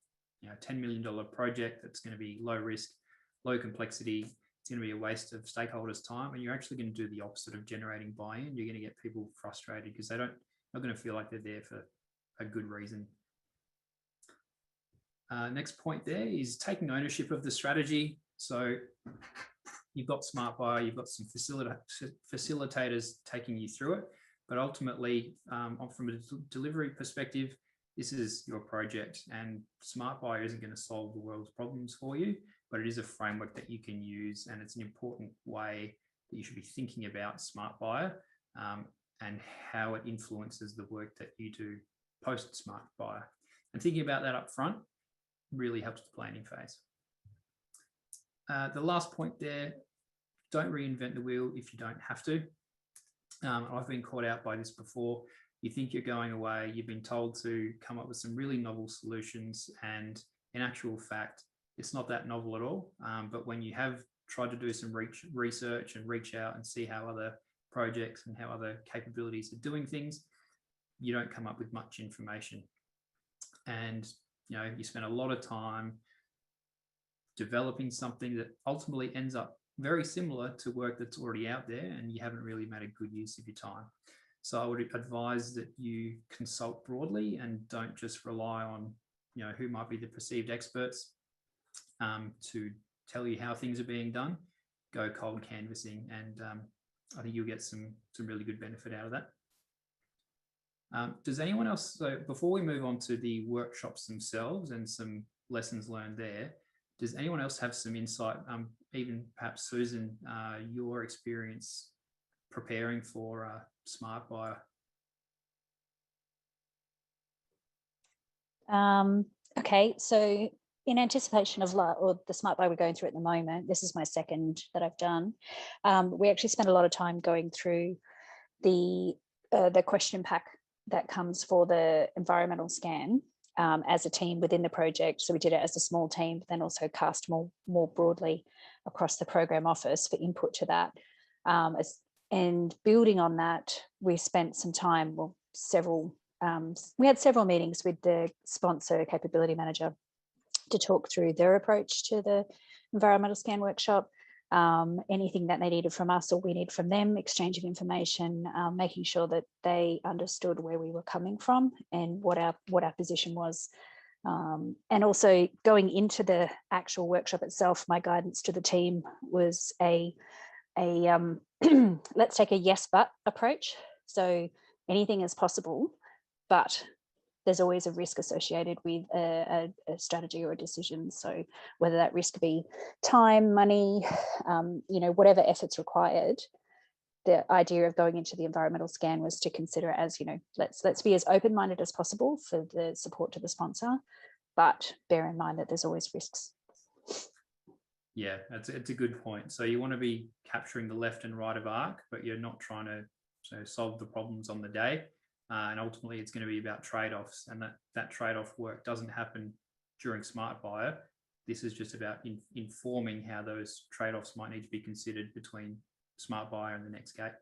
$10 million project that's going to be low risk, low complexity. It's going to be a waste of stakeholders' time, and you're actually going to do the opposite of generating buy-in. You're going to get people frustrated because they're not going to feel like they're there for a good reason. Next point there is taking ownership of the strategy. So you've got smart buyer, you've got some facilitators taking you through it, but ultimately, from a delivery perspective, this is your project, and smart buyer isn't going to solve the world's problems for you, but it is a framework that you can use, and it's an important way that you should be thinking about smart buyer and how it influences the work that you do post smart buyer. And thinking about that up front really helps the planning phase. The last point there, don't reinvent the wheel if you don't have to. I've been caught out by this before. You think you're going away, you've been told to come up with some really novel solutions, and in actual fact, it's not that novel at all. But when you have tried to do some research and reach out and see how other projects and how other capabilities are doing things, you don't come up with much information. And you spend a lot of time developing something that ultimately ends up very similar to work that's already out there, and you haven't really made a good use of your time. So I would advise that you consult broadly and don't just rely on who might be the perceived experts to tell you how things are being done. Go cold canvassing, and I think you'll get some really good benefit out of that. Does anyone else, so before we move on to the workshops themselves and some lessons learned there, does anyone else have some insight, even perhaps Susan, your experience preparing for Smart Buyer? Okay, so in anticipation of or the Smart Buy we're going through at the moment, this is my second that I've done. We actually spent a lot of time going through the question pack that comes for the environmental scan as a team within the project. So we did it as a small team, but then also cast more broadly across the program office for input to that. And building on that, we spent some time, we had several meetings with the sponsor capability manager to talk through their approach to the environmental scan workshop, anything that they needed from us or we need from them, exchange of information, making sure that they understood where we were coming from and what our position was. And also going into the actual workshop itself, my guidance to the team was a let's take a yes but approach. So anything is possible, but there's always a risk associated with a strategy or a decision. So whether that risk be time, money, whatever efforts required, the idea of going into the environmental scan was to consider it as, let's be as open-minded as possible for the support to the sponsor, but bear in mind that there's always risks. Yeah, it's a good point. So you want to be capturing the left and right of arc, but you're not trying to solve the problems on the day. And ultimately, it's going to be about trade-offs, and that trade-off work doesn't happen during Smart Buyer. This is just about informing how those trade-offs might need to be considered between Smart Buyer and the next gate.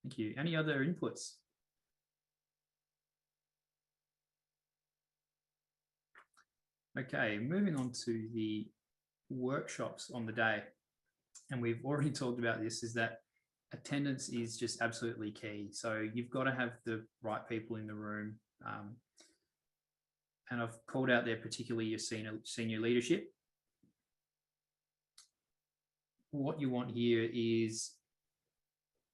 Thank you. Any other inputs? Okay, moving on to the workshops on the day. And we've already talked about this, is that attendance is just absolutely key. So you've got to have the right people in the room. And I've called out there particularly your senior leadership. What you want here is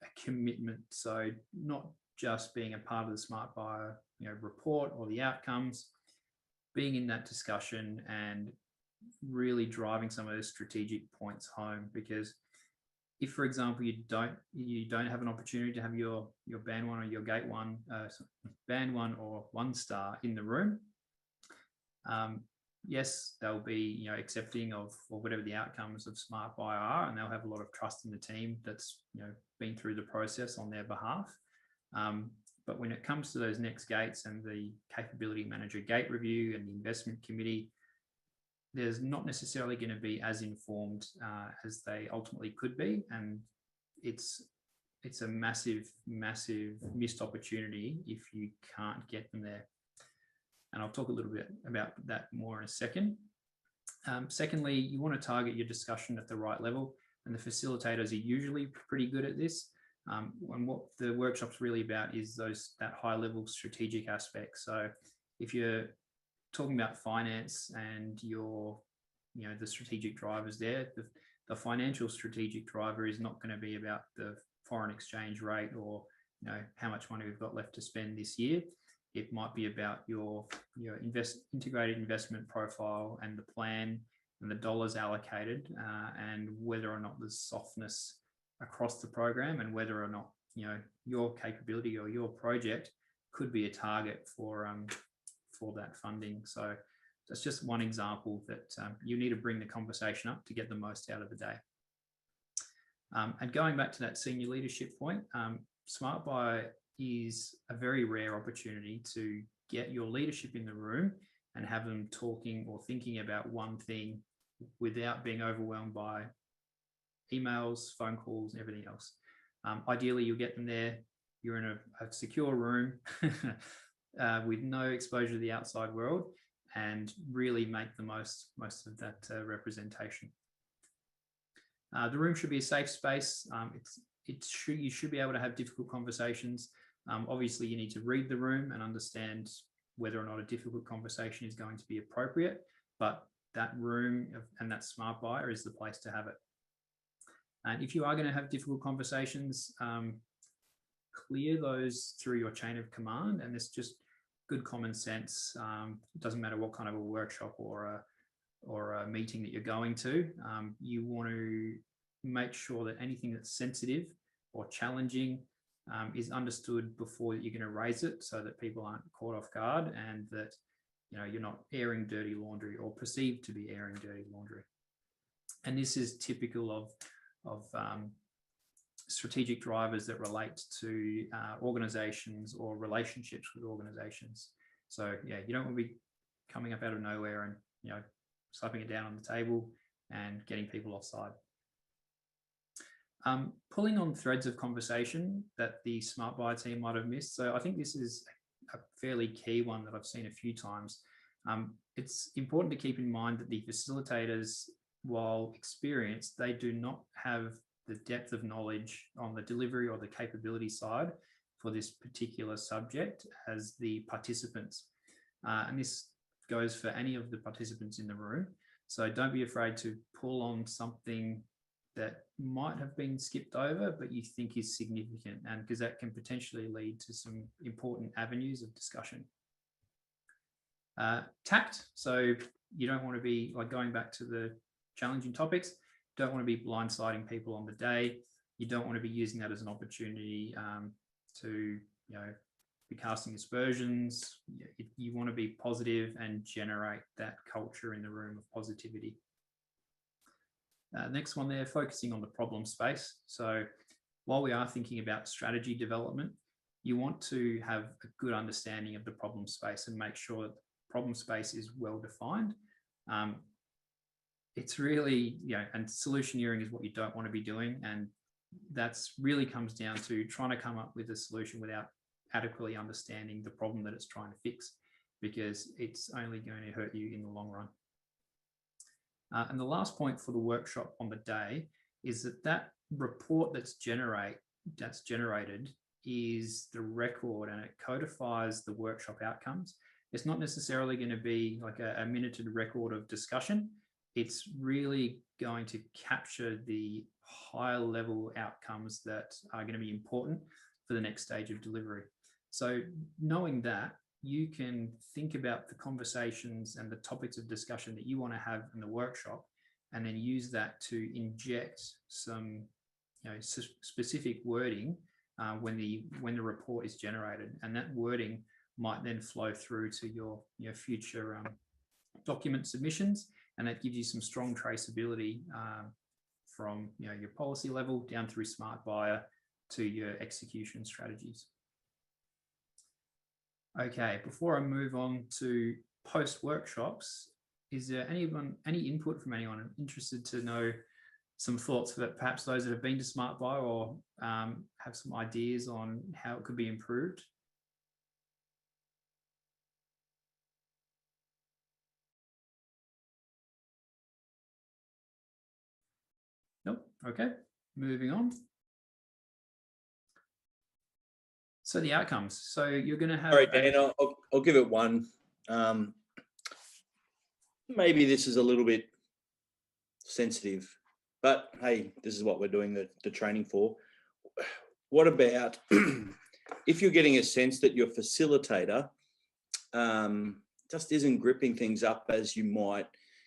a commitment. So not just being a part of the Smart Buyer report or the outcomes, being in that discussion and really driving some of those strategic points home. Because if, for example, you don't have an opportunity to have your band one or your gate one, band one or 1-star in the room, yes, they'll be accepting of whatever the outcomes of Smart Buy are, and they'll have a lot of trust in the team that's been through the process on their behalf. But when it comes to those next gates and the capability manager gate review and the investment committee, there's not necessarily going to be as informed as they ultimately could be, and it's a massive missed opportunity if you can't get them there. And I'll talk a little bit about that more in a second. Secondly, you want to target your discussion at the right level, and the facilitators are usually pretty good at this. And what the workshop's really about is that high level strategic aspect. So if you're talking about finance and the strategic drivers there, the financial strategic driver is not going to be about the foreign exchange rate or how much money we've got left to spend this year. It might be about your integrated investment profile and the plan and the dollars allocated, and whether or not there's softness across the program, and whether or not your capability or your project could be a target for that funding. So that's just one example that you need to bring the conversation up to get the most out of the day. And going back to that senior leadership point, Smart Buy is a very rare opportunity to get your leadership in the room and have them talking or thinking about one thing without being overwhelmed by emails, phone calls, and everything else. Ideally, you'll get them there. You're in a secure room with no exposure to the outside world, and really make the most of that representation. The room should be a safe space. You should be able to have difficult conversations. Obviously, you need to read the room and understand whether or not a difficult conversation is going to be appropriate, but that room and that Smart Buyer is the place to have it. And if you are going to have difficult conversations, clear those through your chain of command, and it's just good common sense. It doesn't matter what kind of a workshop or a meeting that you're going to. You want to make sure that anything that's sensitive or challenging is understood before you're going to raise it, so that people aren't caught off guard, and that you're not airing dirty laundry or perceived to be airing dirty laundry. And this is typical of strategic drivers that relate to organizations or relationships with organizations. So yeah, you don't want to be coming up out of nowhere and slapping it down on the table and getting people offside. Pulling on threads of conversation that the Smart Buy team might have missed. So I think this is a fairly key one that I've seen a few times. It's important to keep in mind that the facilitators, while experienced, they do not have the depth of knowledge on the delivery or the capability side for this particular subject as the participants. And this goes for any of the participants in the room. So don't be afraid to pull on something that might have been skipped over, but you think is significant, and because that can potentially lead to some important avenues of discussion. Tact. So you don't want to be, like, going back to the challenging topics, don't want to be blindsiding people on the day. You don't want to be using that as an opportunity to be casting aspersions. You want to be positive and generate that culture in the room of positivity. Next one there, focusing on the problem space. So while we are thinking about strategy development, you want to have a good understanding of the problem space and make sure that the problem space is well defined. It's really, and solutioneering is what you don't want to be doing. And that's really comes down to trying to come up with a solution without adequately understanding the problem that it's trying to fix, because it's only going to hurt you in the long run. And the last point for the workshop on the day is that report that's generated is the record, and it codifies the workshop outcomes. It's not necessarily going to be like a minuted record of discussion. It's really going to capture the higher level outcomes that are going to be important for the next stage of delivery. So knowing that, you can think about the conversations and the topics of discussion that you want to have in the workshop, and then use that to inject some specific wording when the report is generated, and that wording might then flow through to your future document submissions, and that gives you some strong traceability from your policy level down through Smart Buyer to your execution strategies. Okay, before I move on to post workshops, is there any input from anyone? I'm interested to know some thoughts that perhaps those that have been to Smart Buy or have some ideas on how it could be improved. Nope. Okay, moving on. So the outcomes. So you're going to have. All right, Dan, I'll give it one. Maybe this is a little bit sensitive, but hey, this is what we're doing the training for. What about if you're getting a sense that your facilitator just isn't gripping things up as you might?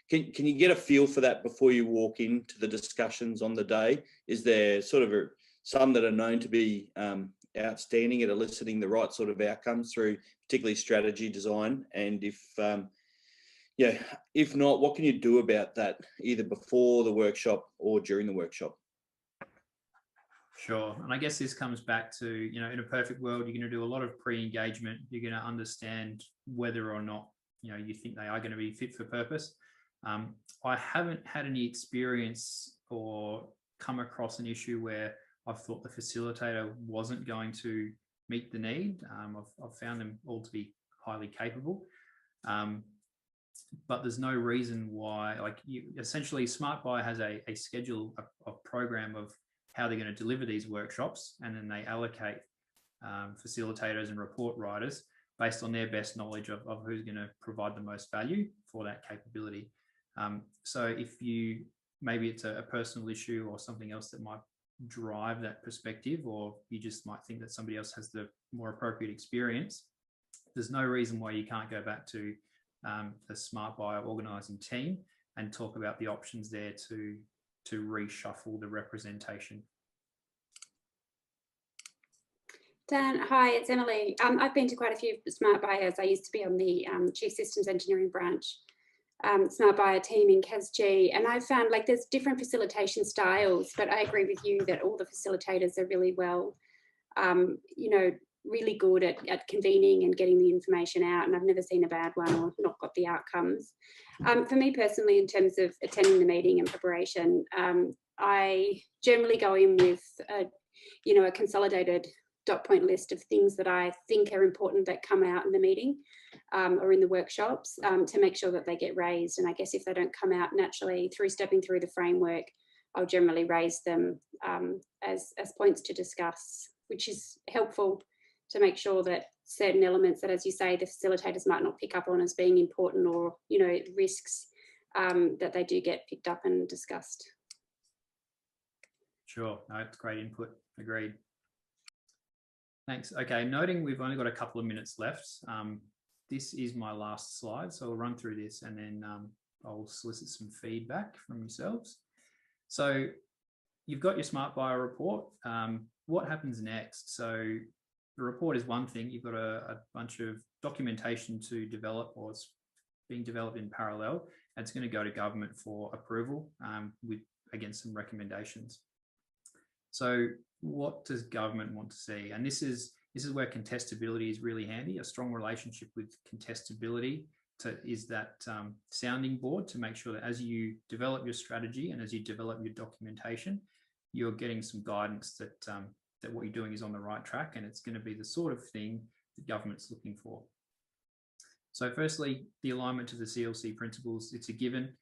Can you get a feel for that before you walk into the discussions on the day? Is there sort of some that are known to be outstanding at eliciting the right sort of outcomes through particularly strategy design? And if not, what can you do about that, either before the workshop or during the workshop? Sure. And I guess this comes back to, you know, in a perfect world, you're going to do a lot of pre-engagement. You're going to understand whether or not, you know, you think they are going to be fit for purpose. I haven't had any experience or come across an issue where I've thought the facilitator wasn't going to meet the need. I've found them all to be highly capable. But there's no reason why, like, you essentially Smart Buy has a schedule, a program of how they're going to deliver these workshops, and then they allocate facilitators and report writers based on their best knowledge of who's going to provide the most value for that capability. So if you, maybe it's a personal issue or something else that might drive that perspective, or you just might think that somebody else has the more appropriate experience, there's no reason why you can't go back to the Smart Buy organising team and talk about the options there to reshuffle the representation. Dan, hi, it's Emily. I've been to quite a few Smart Buyers. I used to be on the Chief Systems Engineering branch Smart Buyer team in CASG, and I've found like there's different facilitation styles, but I agree with you that all the facilitators are really well, you know, really good at convening and getting the information out, and I've never seen a bad one or not got the outcomes. For me personally, in terms of attending the meeting and preparation, I generally go in with you know, a consolidated dot point list of things that I think are important that come out in the meeting or in the workshops, to make sure that they get raised. And I guess if they don't come out naturally through stepping through the framework, I'll generally raise them as points to discuss, which is helpful to make sure that certain elements that, as you say, the facilitators might not pick up on as being important, or, you know, risks, that they do get picked up and discussed. Sure, no, it's great input, agreed. Thanks. Okay, noting we've only got a couple of minutes left. This is my last slide, so I'll run through this and then I'll solicit some feedback from yourselves. So you've got your Smart Buyer report. What happens next? So the report is one thing. You've got a bunch of documentation to develop, or it's being developed in parallel. And it's going to go to government for approval with, again, some recommendations. So what does government want to see? And this is where contestability is really handy. A strong relationship with contestability is that sounding board to make sure that as you develop your strategy and as you develop your documentation, you're getting some guidance that that what you're doing is on the right track, and it's going to be the sort of thing that government's looking for. So firstly, the alignment to the CLC principles, it's a given,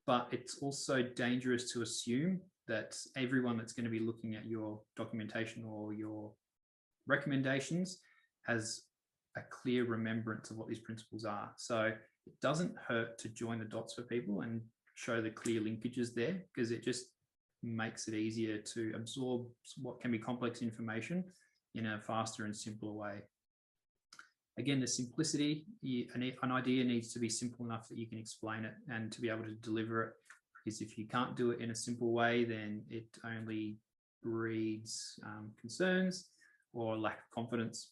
but it's also dangerous to assume that everyone that's going to be looking at your documentation or your recommendations has a clear remembrance of what these principles are. So it doesn't hurt to join the dots for people and show the clear linkages there, because it just makes it easier to absorb what can be complex information in a faster and simpler way. Again, the simplicity, an idea needs to be simple enough that you can explain it and to be able to deliver it, because if you can't do it in a simple way, then it only breeds concerns or lack of confidence.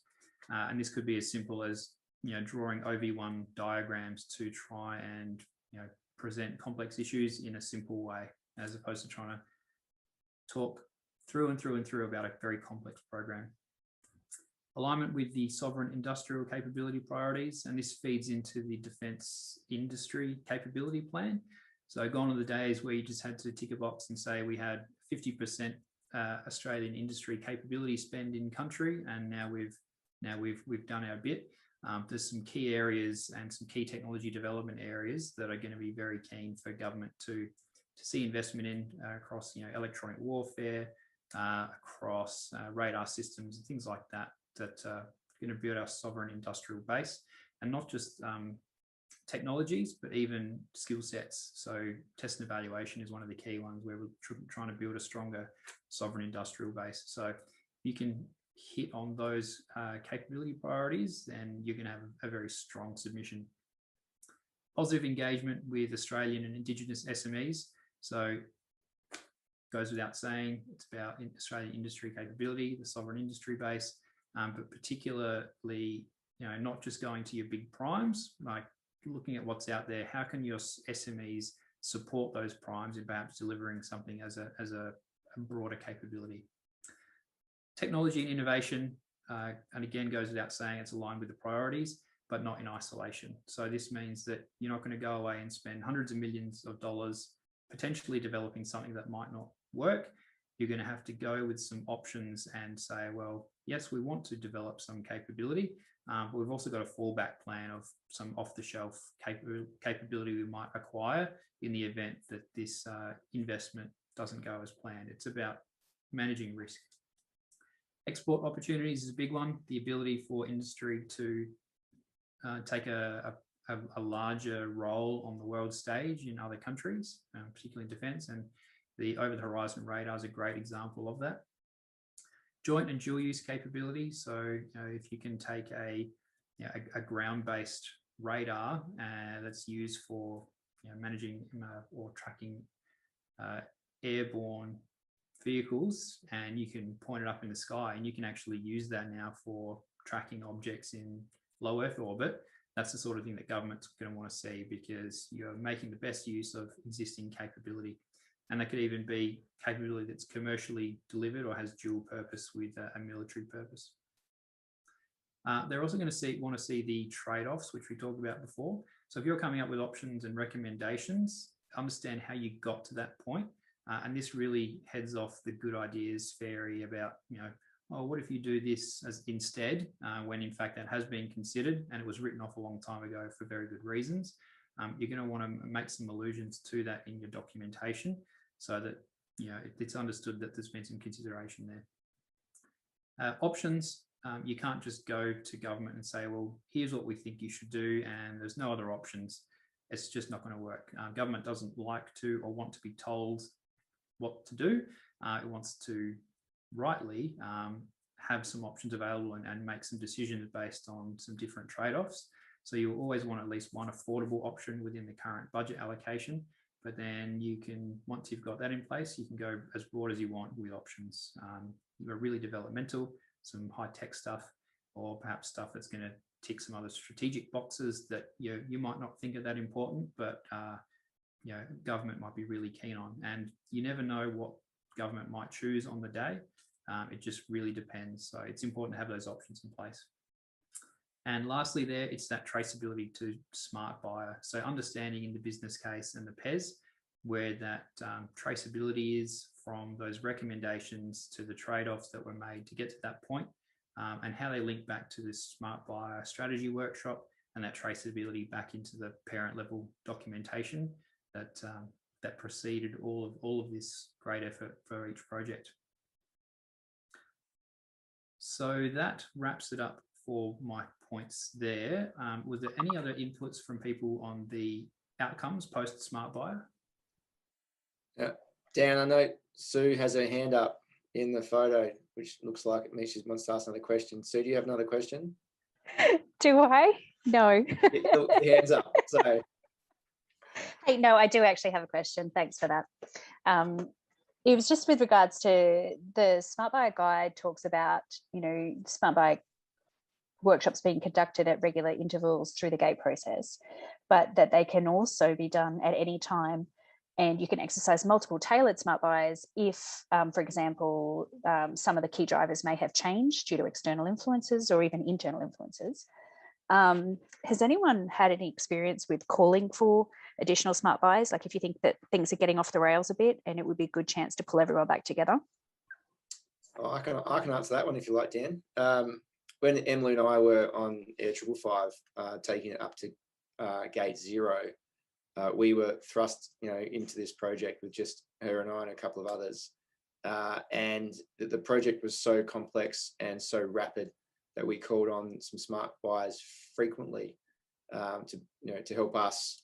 And this could be as simple as, you know, drawing OV1 diagrams to try and, you know, present complex issues in a simple way, as opposed to trying to talk through and through about a very complex program. Alignment with the sovereign industrial capability priorities, and this feeds into the defence industry capability plan. So gone are the days where you just had to tick a box and say we had 50% Australian industry capability spend in country, and now we've done our bit. There's some key areas and some key technology development areas that are going to be very keen for government to see investment in across, you know, electronic warfare, across radar systems and things like that, that are going to build our sovereign industrial base, and not just technologies, but even skill sets. So test and evaluation is one of the key ones where we're trying to build a stronger sovereign industrial base. So you can hit on those capability priorities, then you're going to have a very strong submission. Positive engagement with Australian and Indigenous SMEs. So goes without saying, it's about Australian industry capability, the sovereign industry base, but particularly, you know, not just going to your big primes, like looking at what's out there. How can your SMEs support those primes in perhaps delivering something as a broader capability. Technology and innovation, and again, goes without saying, it's aligned with the priorities, but not in isolation. So this means that you're not going to go away and spend hundreds of millions of dollars potentially developing something that might not work. You're going to have to go with some options and say, well, yes, we want to develop some capability, but we've also got a fallback plan of some off-the-shelf capability we might acquire in the event that this investment doesn't go as planned. It's about managing risk. Export opportunities is a big one. The ability for industry to take a larger role on the world stage in other countries, particularly in defence, and the over-the-horizon radar is a great example of that. Joint and dual use capability. So if you can take a ground-based radar that's used for managing or tracking airborne vehicles, and you can point it up in the sky, and you can actually use that now for tracking objects in low Earth orbit. That's the sort of thing that government's going to want to see, because you're making the best use of existing capability. And that could even be capability that's commercially delivered or has dual purpose with a military purpose. They're also going to want to see the trade-offs, which we talked about before. So if you're coming up with options and recommendations, understand how you got to that point. And this really heads off the good ideas fairy about, oh, what if you do this as instead, when in fact that has been considered and it was written off a long time ago for very good reasons. You're going to want to make some allusions to that in your documentation, so that it's understood that there's been some consideration there. Options, you can't just go to government and say, well, here's what we think you should do, and there's no other options. It's just not going to work. Government doesn't like to or want to be told what to do. It wants to rightly have some options available and make some decisions based on some different trade-offs. So you always want at least one affordable option within the current budget allocation, but then you can, once you've got that in place, you can go as broad as you want with options. You're really developmental, some high-tech stuff, or perhaps stuff that's going to tick some other strategic boxes that you might not think are that important, but government might be really keen on. And you never know what government might choose on the day. It just really depends. So it's important to have those options in place. And lastly there, it's that traceability to smart buyer. So understanding in the business case and the PES where that traceability is from those recommendations to the trade-offs that were made to get to that point, and how they link back to this smart buyer strategy workshop, and that traceability back into the parent level documentation that that preceded all of this great effort for each project. So that wraps it up for my points there. Was there any other inputs from people on the outcomes post smart buyer? Yeah, Dan, I know Sue has her hand up in the photo, which looks like it means she wants to ask another question. Sue, do you have another question? Do I? No. The hands up. So. Hey, no, I do actually have a question. Thanks for that. It was just with regards to the Smart Buyer Guide talks about, Smart Buyer workshops being conducted at regular intervals through the gate process, but that they can also be done at any time. And you can exercise multiple tailored smart buyers if, for example, some of the key drivers may have changed due to external influences or even internal influences. Has anyone had any experience with calling for additional smart buyers? Like if you think that things are getting off the rails a bit and it would be a good chance to pull everyone back together? Oh, I can answer that one if you like, Dan. When Emily and I were on Air 555, taking it up to gate 0, we were thrust, into this project with just her and I and a couple of others, and the project was so complex and so rapid that we called on some smart buyers frequently to help us,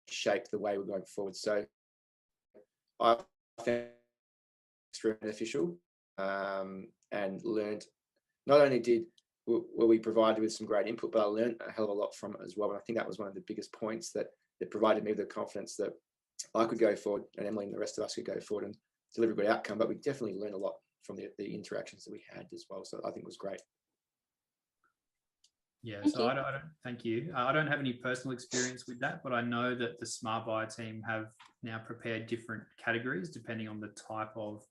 shape the way we're going forward. So I found it extremely beneficial, and learned. Not only were we provided with some great input, but I learned a hell of a lot from it as well. And I think that was one of the biggest points that provided me with the confidence that I could go forward, and Emily and the rest of us could go forward and deliver a good outcome. But we definitely learned a lot from the interactions that we had as well. So I think it was great. Yeah, Thank so you. I don't, thank you. I don't have any personal experience with that, but I know that the Smart Buyer team have now prepared different categories depending on the type of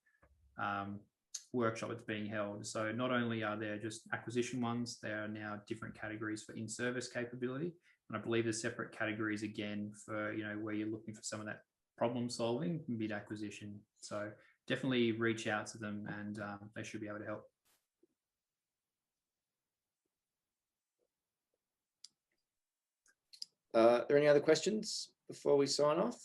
workshop that's being held. So not only are there just acquisition ones, there are now different categories for in-service capability. And I believe there's separate categories again for, you know, where you're looking for some of that problem solving mid-acquisition. So definitely reach out to them and they should be able to help. Are there any other questions before we sign off?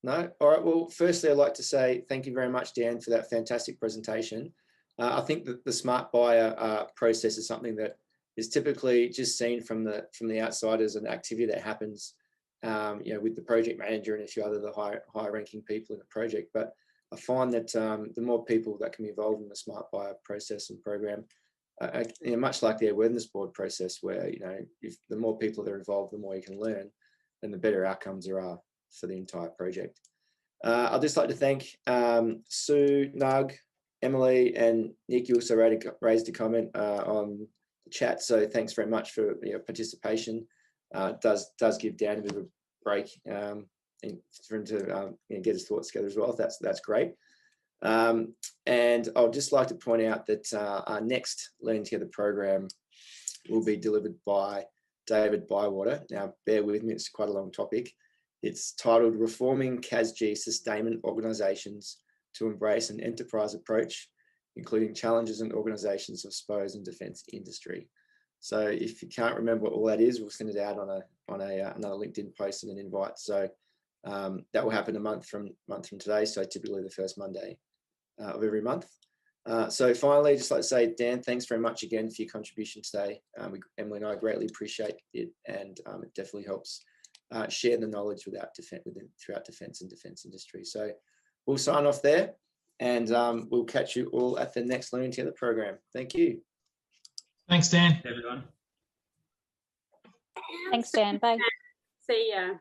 No? All right. Well, firstly, I'd like to say thank you very much, Dan, for that fantastic presentation. I think that the Smart Buyer process is something that is typically just seen from the outside as an activity that happens, you know, with the project manager and a few other the higher ranking people in the project. But I find that the more people that can be involved in the Smart Buyer process and program, you know, much like the awareness board process, where, you know, if the more people that are involved, the more you can learn, and the better outcomes there are for the entire project. I'd just like to thank Sue, Nug, Emily, and Nick. You also raised a comment on the chat, so thanks very much for your participation. Does give Dan a bit of a break and for him to you know, get his thoughts together as well. That's great. And I'd just like to point out that our next Learning Together program will be delivered by David Bywater. Now, bear with me, it's quite a long topic. It's titled Reforming CASG Sustainment Organisations to Embrace an Enterprise Approach, including Challenges and Organisations of SPOs and Defence Industry. So if you can't remember what all that is, we'll send it out on another LinkedIn post and an invite. So that will happen a month from today. So typically the first Monday of every month. So finally, just like to say, Dan, thanks very much again for your contribution today. Emily and I greatly appreciate it, and it definitely helps share the knowledge throughout defence and defence industry. So we'll sign off there, and we'll catch you all at the next Learning Together program. Thank you. Thanks, Dan. Everyone. Thanks, Dan. Bye. See ya.